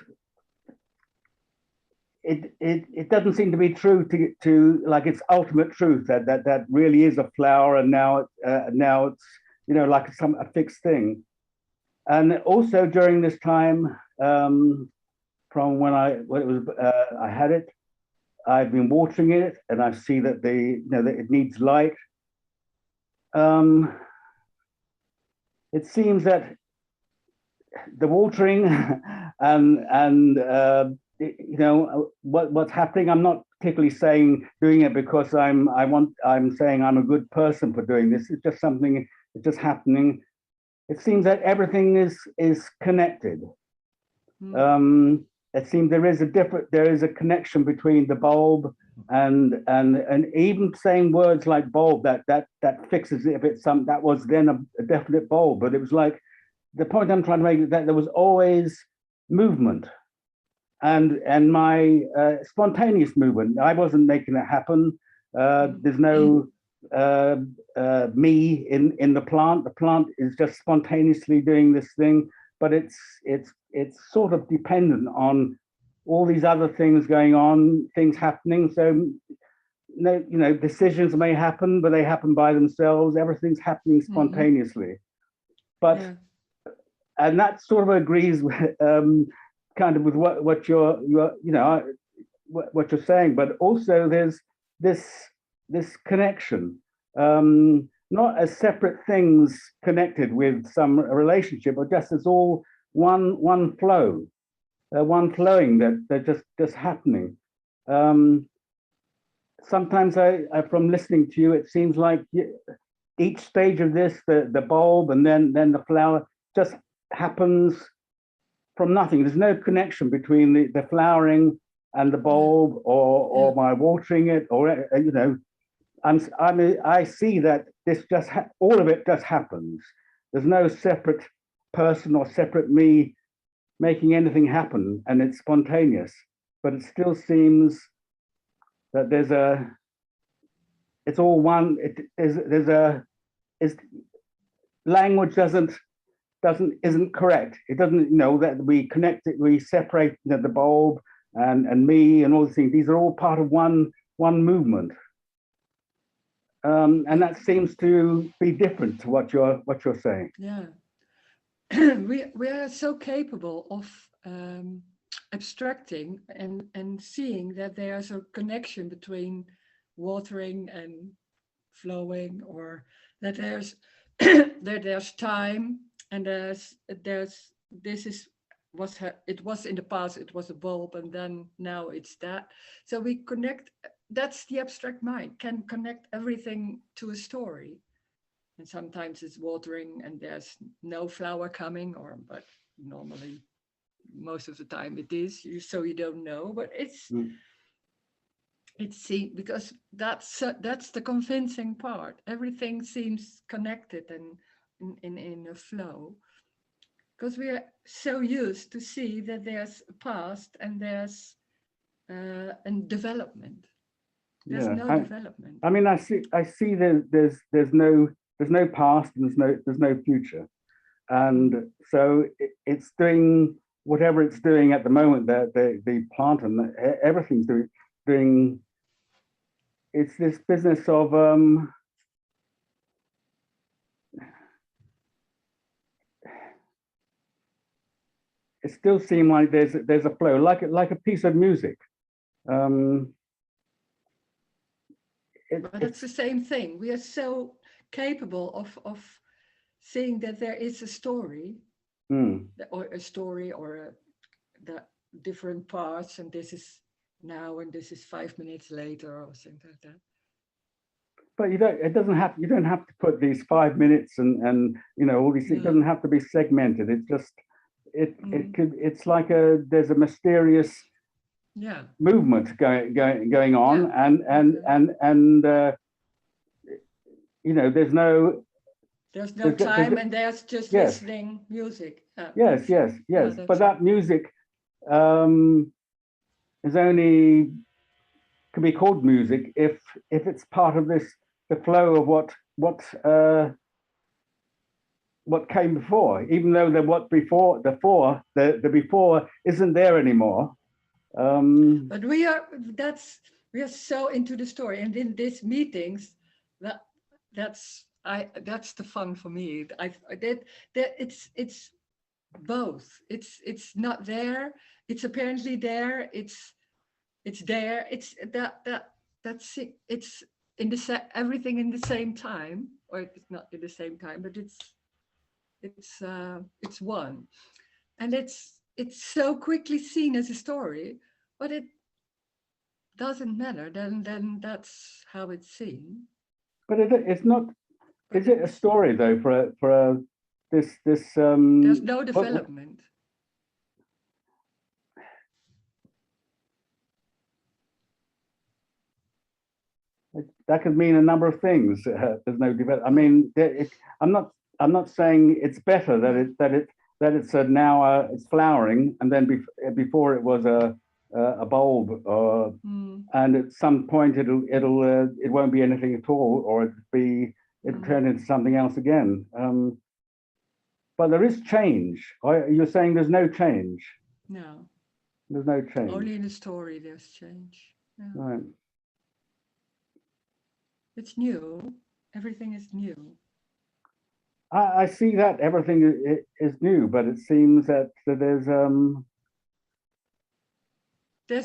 It doesn't seem to be true to like its ultimate truth that really is a flower, and now it's like a fixed thing. And also during this time, from when I had it, I've been watering it, and I see that that it needs light. It seems that the watering and what's happening. I'm not particularly doing it because I'm saying I'm a good person for doing this. It's just something. It's just happening. It seems that everything is connected. It seems there is a connection between the bulb and even saying words like bulb that fixes it. If it's that was then a definite bulb, but it was like, the point I'm trying to make is that there was always movement and my spontaneous movement. I wasn't making it happen. There's no me in the plant. The plant is just spontaneously doing this thing, but it's sort of dependent on all these other things going on, things happening. So decisions may happen, but they happen by themselves. Everything's happening spontaneously. But and that sort of agrees with kind of with what you're what you're saying. But also there's this connection, not as separate things connected with some relationship, but just as all one flow, one flowing that just happening. Sometimes from listening to you, it seems like each stage of this, the bulb and then the flower, just happens from nothing. There's no connection between the flowering and the bulb or my watering it, or I see that this just all of it just happens. There's no separate person or separate me making anything happen, and it's spontaneous. But it still seems that it's all one. Language isn't correct. It doesn't that we connect it, we separate the bulb and me and all these things. These are all part of one movement. And that seems to be different to what you're saying. Yeah. we are so capable of abstracting and seeing that there's a connection between watering and flowing, or that there's that there's time, and it was in the past, it was a bulb, and then now it's that. So we connect. That's the abstract mind, can connect everything to a story. And sometimes it's watering and there's no flower coming, but normally most of the time it is, so you don't know. But it's because that's the convincing part. Everything seems connected and in a flow, because we are so used to see that there's a past and there's a development. There's no development. I mean, I see there's no past and there's no future, and so it's doing whatever it's doing at the moment. The plant and everything's doing. It's this business of it still seems like there's a flow, like a piece of music. But it's the same thing. We are so capable of seeing that there is a story, or a story, or the different parts, and this is now, and this is 5 minutes later, or something like that. But you don't. It doesn't have. You don't have to put these 5 minutes and you know all these. It doesn't have to be segmented. It just. It could. It's like there's a mysterious. Movement going on, and you know, there's no time, and there's just listening music. Yes. But that music is only can be called music if it's part of the flow of what came before, even though the before isn't there anymore. But we are so into the story, and in these meetings, that's the fun for me. It's both. It's not there. It's apparently there. It's there. It's that's it. It's in the everything in the same time, or it's not in the same time, but it's one, and it's so quickly seen as a story, but it doesn't matter. Then that's how it's seen. But it's not. Is it a story though for this? There's no development. That could mean a number of things. There's no development. I mean, I'm not saying it's better that it's now it's flowering, and then before it was a bulb, and at some point it won't be anything at all, or it'll turn into something else again. But there is change. You're saying there's no change? No. There's no change. Only in the story there's change. Yeah. Right. It's new. Everything is new. I see that everything is new, but it seems that there's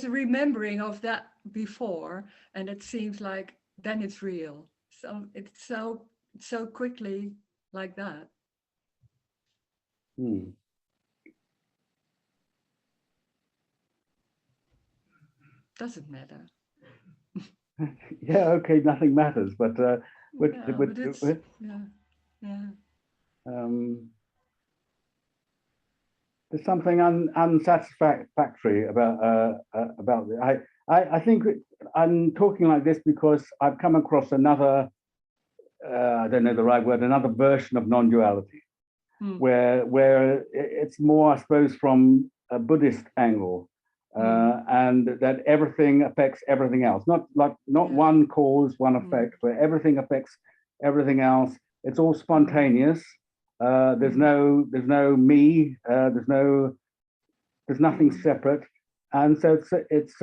a remembering of that before, and it seems like then it's real. So it's so quickly like that. Doesn't matter. Yeah, okay, nothing matters, but there's something unsatisfactory about it. I think I'm talking like this because I've come across another, I don't know the right word, another version of non-duality, where it's more, I suppose, from a Buddhist angle. And that everything affects everything else, not one cause, one effect, but everything affects everything else. It's all spontaneous. There's no me. There's nothing separate, and so it's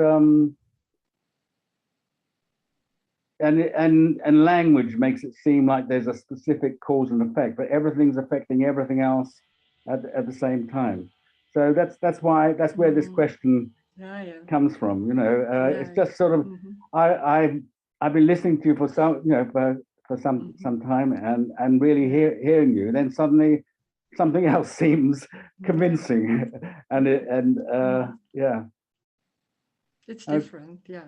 and language makes it seem like there's a specific cause and effect, but everything's affecting everything else at the same time. So that's where this question comes from. You know, it's just sort of I've been listening to you for some time and really hearing you. Then suddenly something else seems convincing, yeah. It's different, yeah.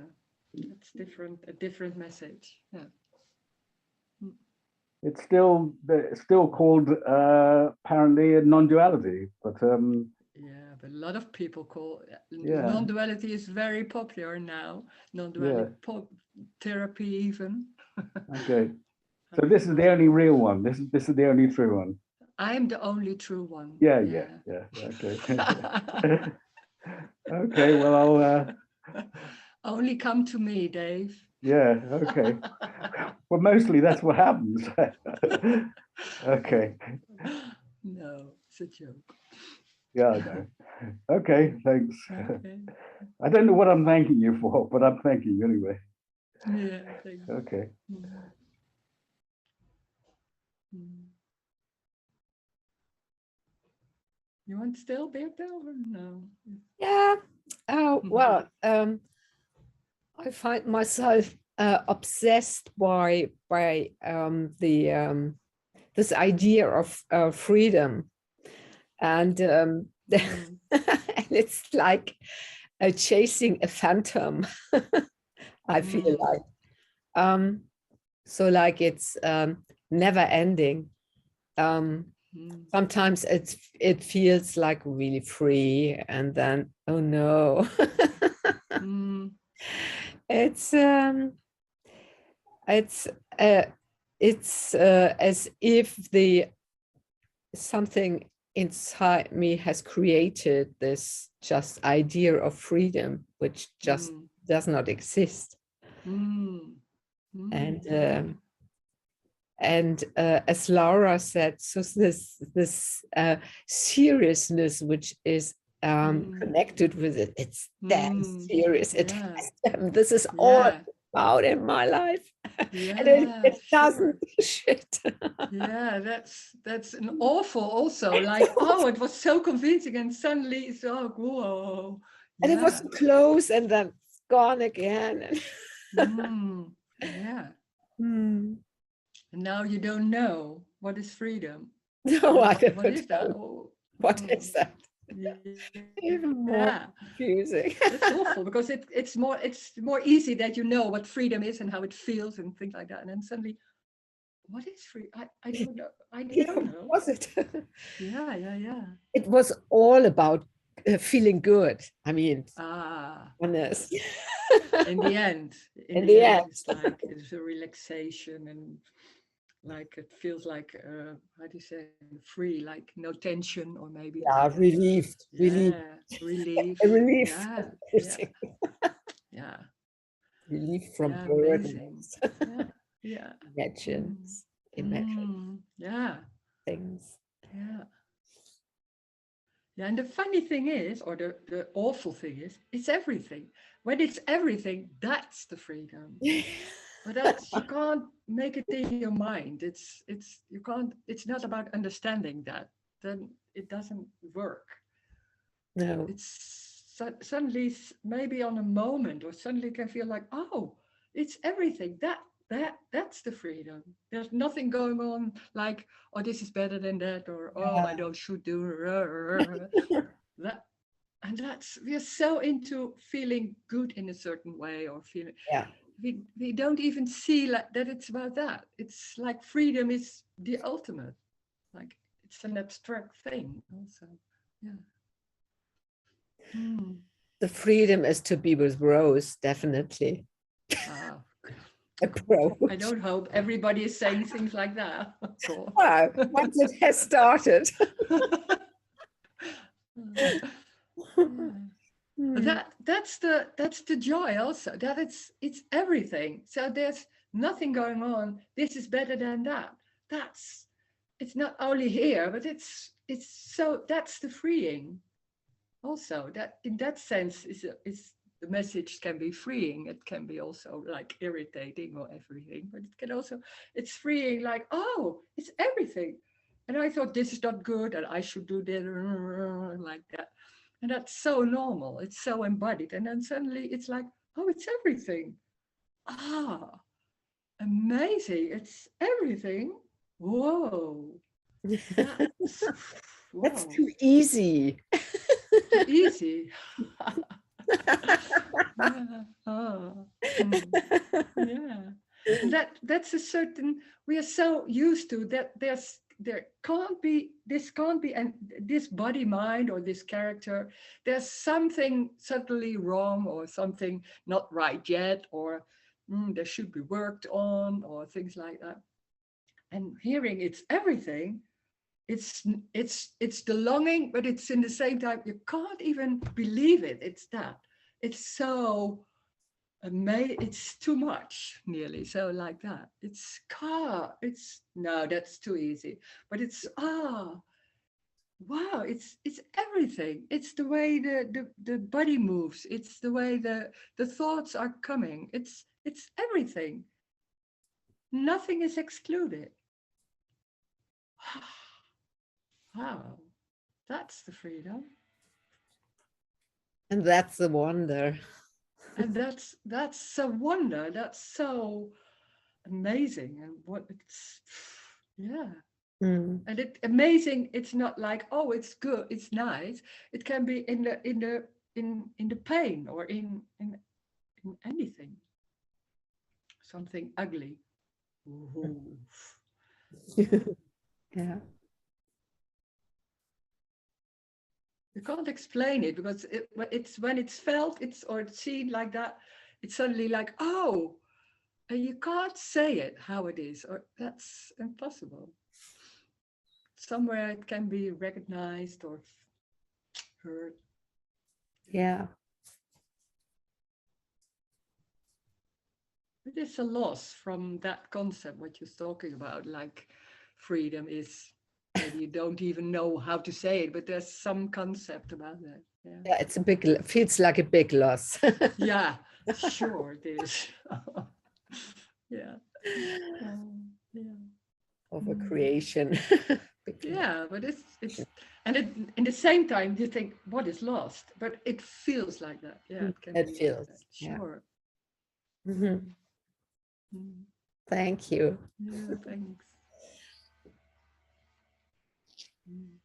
It's different, a different message, yeah. It's still called apparently a non-duality, but yeah, but a lot of people call non-duality is very popular now. Non-duality therapy even. Okay, so this is the only real one. This is the only true one. I'm the only true one. Yeah. Okay. Okay. Well, I'll. Only come to me, Dave. Yeah. Okay. Well, mostly that's what happens. Okay. No, it's a joke. Yeah, I know. Okay, thanks. Okay. I don't know what I'm thanking you for, but I'm thanking you anyway. Yeah, thanks. Okay. You want still Beerta or no? Yeah. Oh, well, I find myself obsessed by the this idea of freedom, and and it's like chasing a phantom. I feel like so like it's never ending. Sometimes it feels like really free, and then oh no, it's as if the something inside me has created this just idea of freedom, which just does not exist. And as Laura said, so this seriousness which is connected with it, it's damn serious. It has, this is all about in my life, and it doesn't shit. Yeah, that's an awful also, like, oh, it was so convincing and suddenly it's, oh, whoa. And it was close and then it's gone again. Yeah. And now you don't know what is freedom. No, I don't what is that? know. What is that? Even more confusing. It's awful because it's more easy that you know what freedom is and how it feels and things like that. And then suddenly, what is free? I don't know. I don't know. Was it? Yeah. It was all about feeling good. I mean, honest. In the end, it's like it's a relaxation, and like it feels like how do you say, free, like no tension, or maybe relieved. relief. A relief. Yeah. Relief from burdens. Imagine things. Yeah, and the funny thing is, or the awful thing is, it's everything. When it's everything, that's the freedom. But that's, you can't make it in your mind. You can't. It's not about understanding that. Then it doesn't work. No. It's suddenly, maybe on a moment, or suddenly can feel like, oh, it's everything. That's the freedom. There's nothing going on like, oh, this is better than that, or oh, I don't should do that. And we're so into feeling good in a certain way, or feeling we don't even see like that it's about that. It's like freedom is the ultimate. Like it's an abstract thing also. The freedom is to be with Rose, definitely. I don't hope everybody is saying things like that. Well, once it has started. That's the joy also, that it's everything. So there's nothing going on. This is better than that. It's not only here, but it's so that's the freeing. Also, that in that sense is the message can be freeing. It can be also like irritating or everything, but it can also, it's freeing, like, oh, it's everything. And I thought this is not good and I should do this like that. And that's so normal. It's so embodied. And then suddenly it's like, oh, it's everything. Amazing. It's everything. Whoa. That's too easy. Too easy. That's a certain, we are so used to that this can't be, and this body mind or this character, there's something subtly wrong or something not right yet, or there should be worked on, or things like that. And hearing it's everything, it's the longing, but it's in the same time, you can't even believe it. It's that. It's so amazing. It's too much, nearly. So like that. No, that's too easy. But it's wow. It's everything. It's the way the body moves. It's the way the thoughts are coming. It's everything. Nothing is excluded. Wow, that's the freedom. And that's the wonder. And that's a wonder. That's so amazing. And what it's, Mm. And it's amazing. It's not like, oh, it's good, it's nice. It can be in the pain or in anything. Something ugly. Ooh. Yeah. You can't explain it because it's when it's felt, or it's seen like that, it's suddenly like, oh, and you can't say it how it is, or that's impossible. Somewhere it can be recognized or heard. Yeah. It is a loss from that concept, what you're talking about, like freedom is, maybe you don't even know how to say it, but there's some concept about that. Yeah, Yeah, it's a big, feels like a big loss. yeah, sure it is. Yeah. Yeah. Of a creation. Big Yeah, but it's and it in the same time you think what is lost, but it feels like that. Yeah, it can It be like feels, that. yeah. Sure. Mhm. Mm. Thank you. Yeah, thanks. Mm.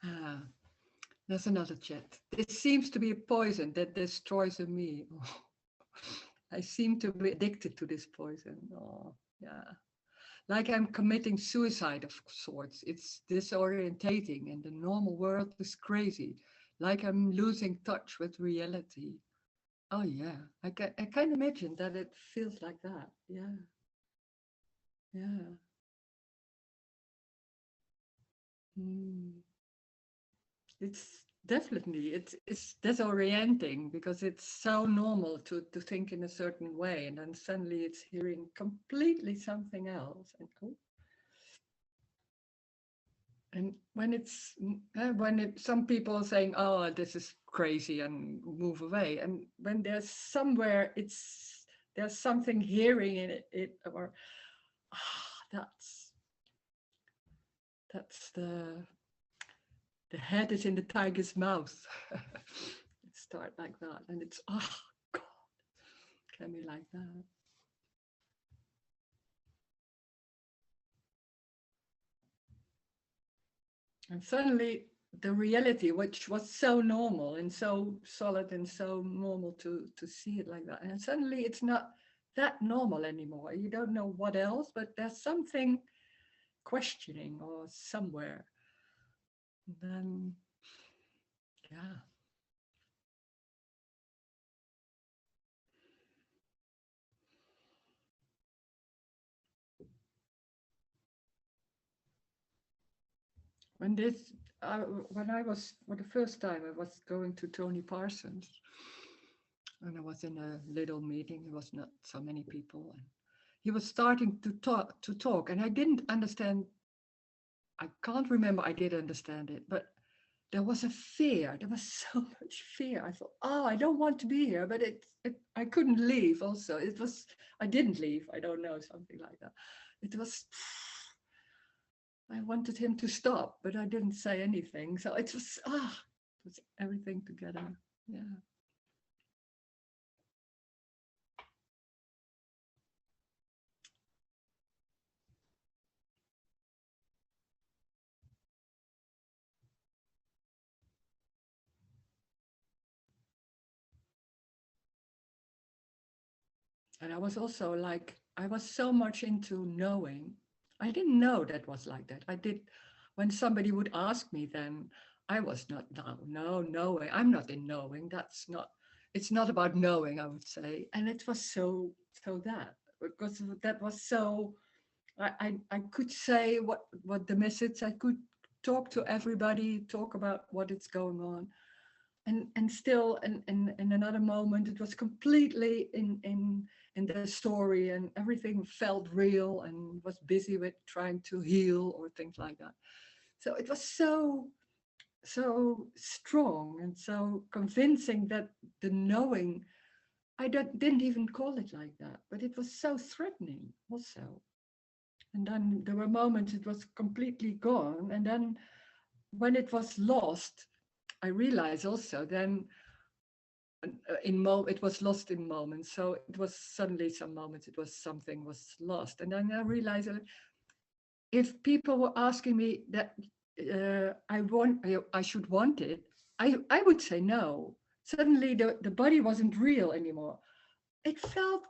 Ah, there's another chat. This seems to be a poison that destroys me. I seem to be addicted to this poison. Oh, yeah. Like I'm committing suicide of sorts. It's disorientating and the normal world is crazy. Like I'm losing touch with reality. Oh yeah, I can imagine that it feels like that. Yeah, yeah. Mm. It's definitely it's disorienting because it's so normal to think in a certain way, and then suddenly it's hearing completely something else. And oh, and when some people are saying, "Oh, this is crazy," and move away, and when there's somewhere there's something hearing in it or that's the head is in the tiger's mouth. It start like that, and it's God, can be like that. And suddenly the reality, which was so normal and so solid and so normal to see it like that, and suddenly it's not that normal anymore. You don't know what else, but there's something questioning or somewhere. And then, yeah. When this when I was, for the first time, I was going to Tony Parsons, and I was in a little meeting. There was not so many people, and he was starting to talk, and I didn't understand. I can't remember. I did understand it, but there was a fear. There was so much fear. I thought, oh, I don't want to be here, but I couldn't leave. Also, I didn't leave. I don't know, something like that. It was. I wanted him to stop, but I didn't say anything. So it was everything together. Yeah. And I was also like, I was so much into knowing. I didn't know that was like that. I did, when somebody would ask me, then I was not, no, knowing. I'm not in knowing. It's not about knowing, I would say. And it was so that, because that was so, I could say what the message, I could talk to everybody, talk about what is going on. And still in another moment it was completely in the story, and everything felt real, and was busy with trying to heal or things like that. So it was so strong and so convincing that the knowing, didn't even call it like that, but it was so threatening also. And then there were moments it was completely gone, and then when it was lost, I realized also then it was lost in moments. So it was suddenly some moments it was something was lost, and then I realized that if people were asking me that I should want it, I would say no. Suddenly the body wasn't real anymore. It felt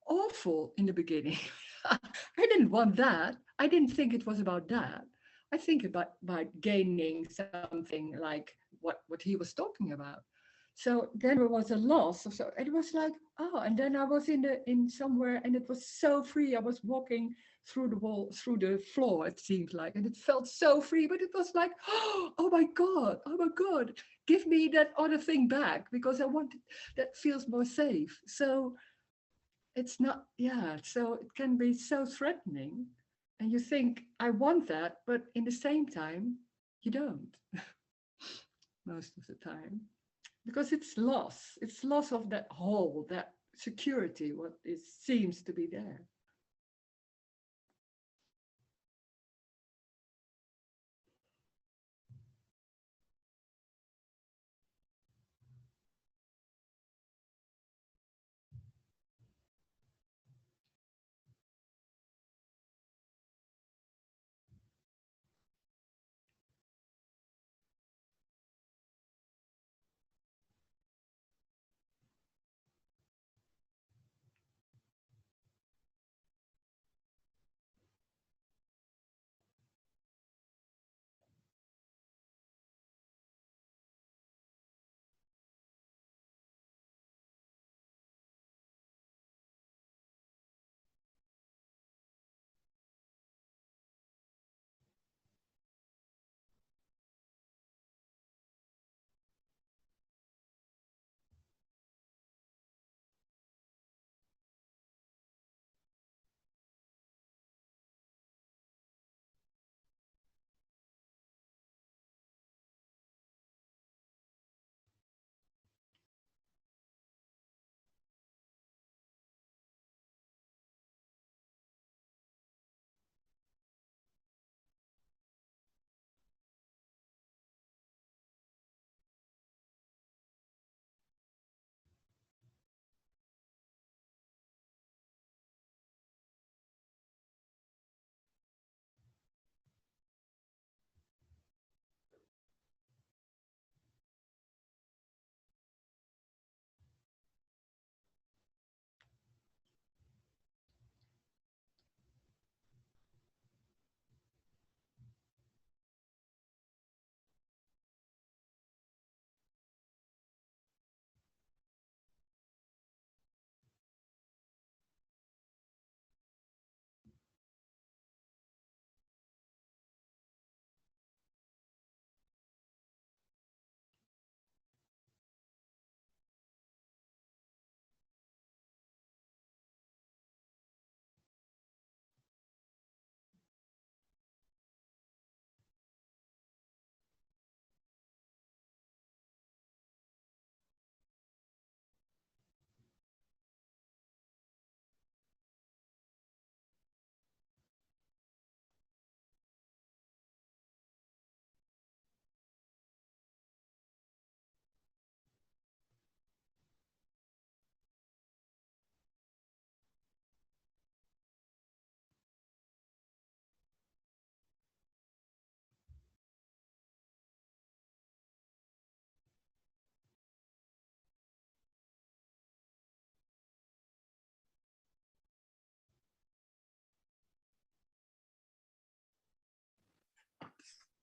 awful in the beginning. I didn't want that. I didn't think it was about that. I think about gaining something like what he was talking about. So then there was a loss. So it was like, oh, and then I was in somewhere, and it was so free. I was walking through the wall, through the floor, it seemed like, and it felt so free, but it was like, oh my God, give me that other thing back, because I want it, that feels more safe. So it's not, yeah, so it can be so threatening, and you think I want that, but in the same time you don't. Most of the time, because it's loss of that whole, that security, what is seems to be there.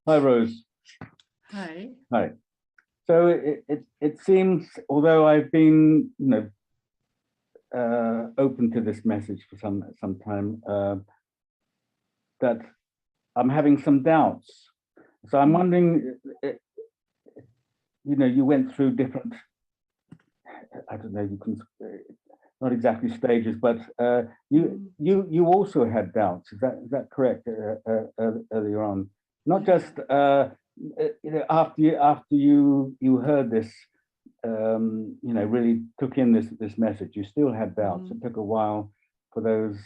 Hi, Rose. Hi. Hi. So it seems, although I've been, open to this message for some time, that I'm having some doubts. So I'm wondering, you went through different, I don't know, you can, not exactly stages, but you also had doubts. Is that correct? Earlier on, not just after you heard this, really took in this message. You still had doubts. It took a while for those.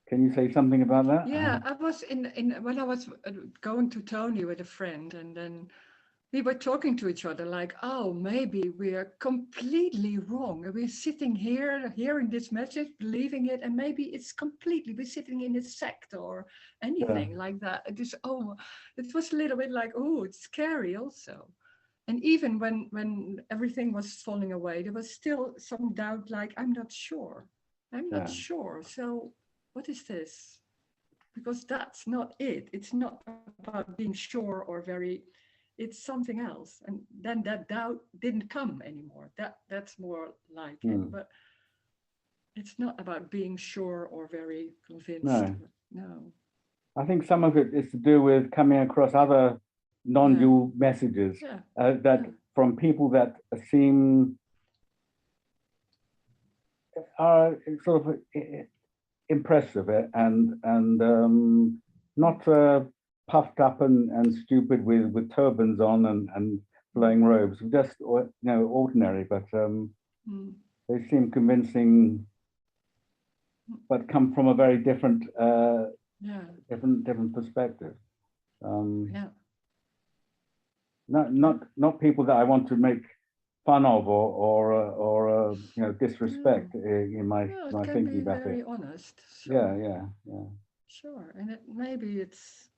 Can you say something about that? Yeah, I was when I was going to Tony with a friend, and then we were talking to each other like, oh, maybe we are completely wrong. And we're sitting here, hearing this message, believing it, and maybe it's completely, we're sitting in a sect or anything like that. It was a little bit like, oh, it's scary also. And even when everything was falling away, there was still some doubt, like, I'm not sure. I'm not sure. So what is this? Because that's not it. It's not about being sure or it's something else. And then that doubt didn't come anymore. That's more like it. But it's not about being sure or very convinced. No. I think some of it is to do with coming across other non-dual messages from people that seem are sort of impressive and not puffed up and stupid with turbans on and flowing robes, just ordinary, but they seem convincing, but come from a very different different perspective. Not people that I want to make fun of or disrespect in my thinking about it. Very honest. So. Yeah. Sure, and maybe it's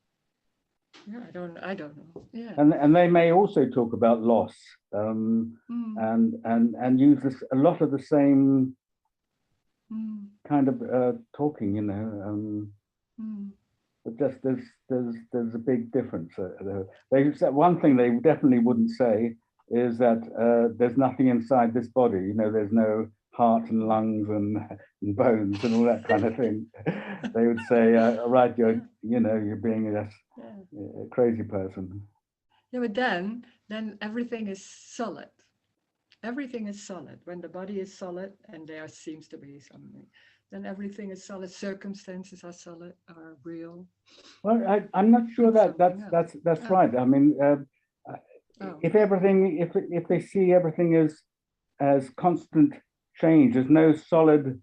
I don't know. Yeah. And they may also talk about loss, and use a lot of the same kind of talking, but just there's a big difference. They said one thing they definitely wouldn't say is that there's nothing inside this body. There's no heart and lungs and bones and all that kind of thing. They would say, right, you're being a crazy person. Yeah, but then everything is solid. Everything is solid. When the body is solid, and there seems to be something, then everything is solid. Circumstances are solid, are real. Well, I'm not sure that's right. I mean, if they see everything as constant change, there's no solid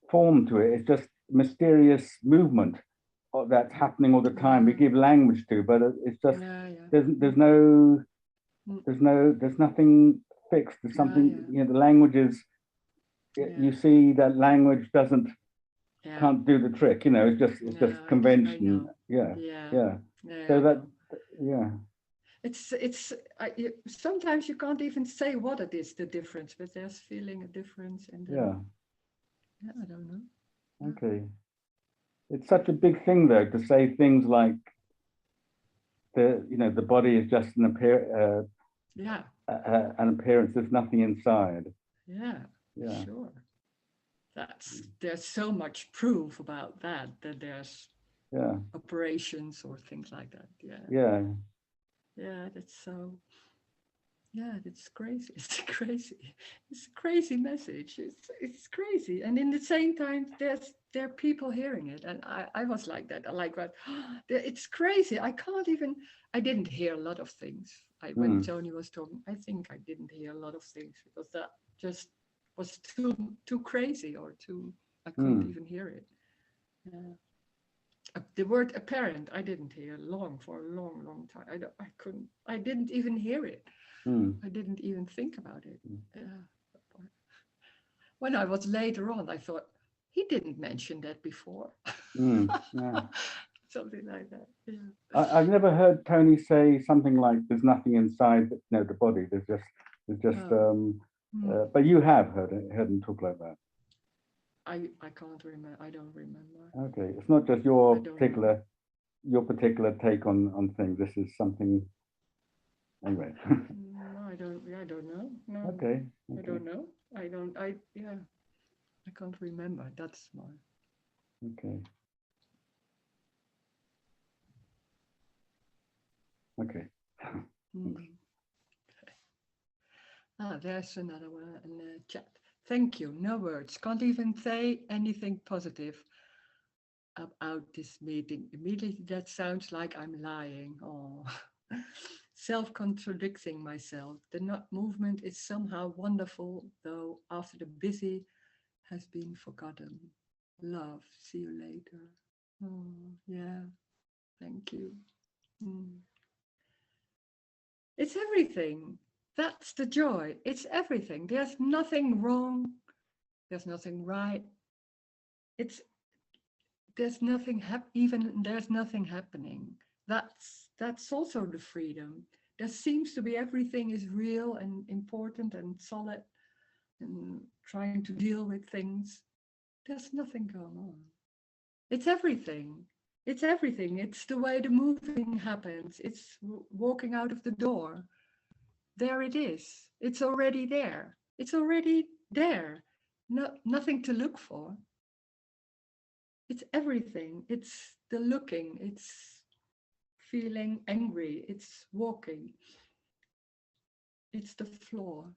form to it. It's just mysterious movement that's happening all the time. We give language to, but it's just there's nothing fixed. There's something the language is. You see that language can't do the trick. It's just convention. Yeah. So it's sometimes you can't even say what it is, the difference, but there's feeling a difference, and I don't know. Okay. It's such a big thing though to say things like the body is just an appearance. There's nothing inside. Yeah. Sure. There's so much proof about that there's operations or things like that. That's so. Yeah, that's crazy. It's crazy. It's a crazy message. It's crazy, and in the same time, there are people hearing it, and I was like that. I like that. It's crazy. I didn't hear a lot of things. When Tony was talking, I think I didn't hear a lot of things because that just was too crazy or too. I couldn't even hear it. The word apparent I didn't hear for a long time. I didn't even hear it. I didn't even think about it. When I was later on, I thought, he didn't mention that before. Something like that. Yeah. I've never heard Tony say something like there's nothing inside the body. There's just but you have heard him talk like that. I can't remember. I don't remember. Okay, it's not just your particular your particular take on things. This is something. Anyway. No, I don't know. No, Okay. I don't know. Yeah, I can't remember. That's my. Okay. Okay. There's another one in the chat. Thank you. No words. Can't even say anything positive about this meeting. Immediately, that sounds like I'm lying. Oh, self-contradicting myself. The movement is somehow wonderful, though after the busy has been forgotten. Love. See you later. Oh, yeah. Thank you. It's everything. That's the joy. It's everything. There's nothing wrong. There's nothing right. There's nothing there's nothing happening. That's also the freedom. There seems to be everything is real and important and solid and trying to deal with things. There's nothing going on. It's everything. It's everything. It's the way the moving happens. It's walking out of the door. There it is. It's already there. It's already there. Nothing to look for. It's everything. It's the looking. It's feeling angry. It's walking. It's the floor.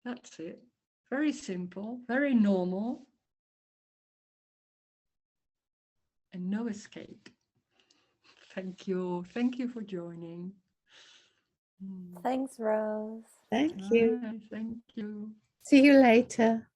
That's it. Very simple, very normal. And no escape. Thank you. Thank you for joining. Thanks, Rose. Thank you. Thank you. See you later.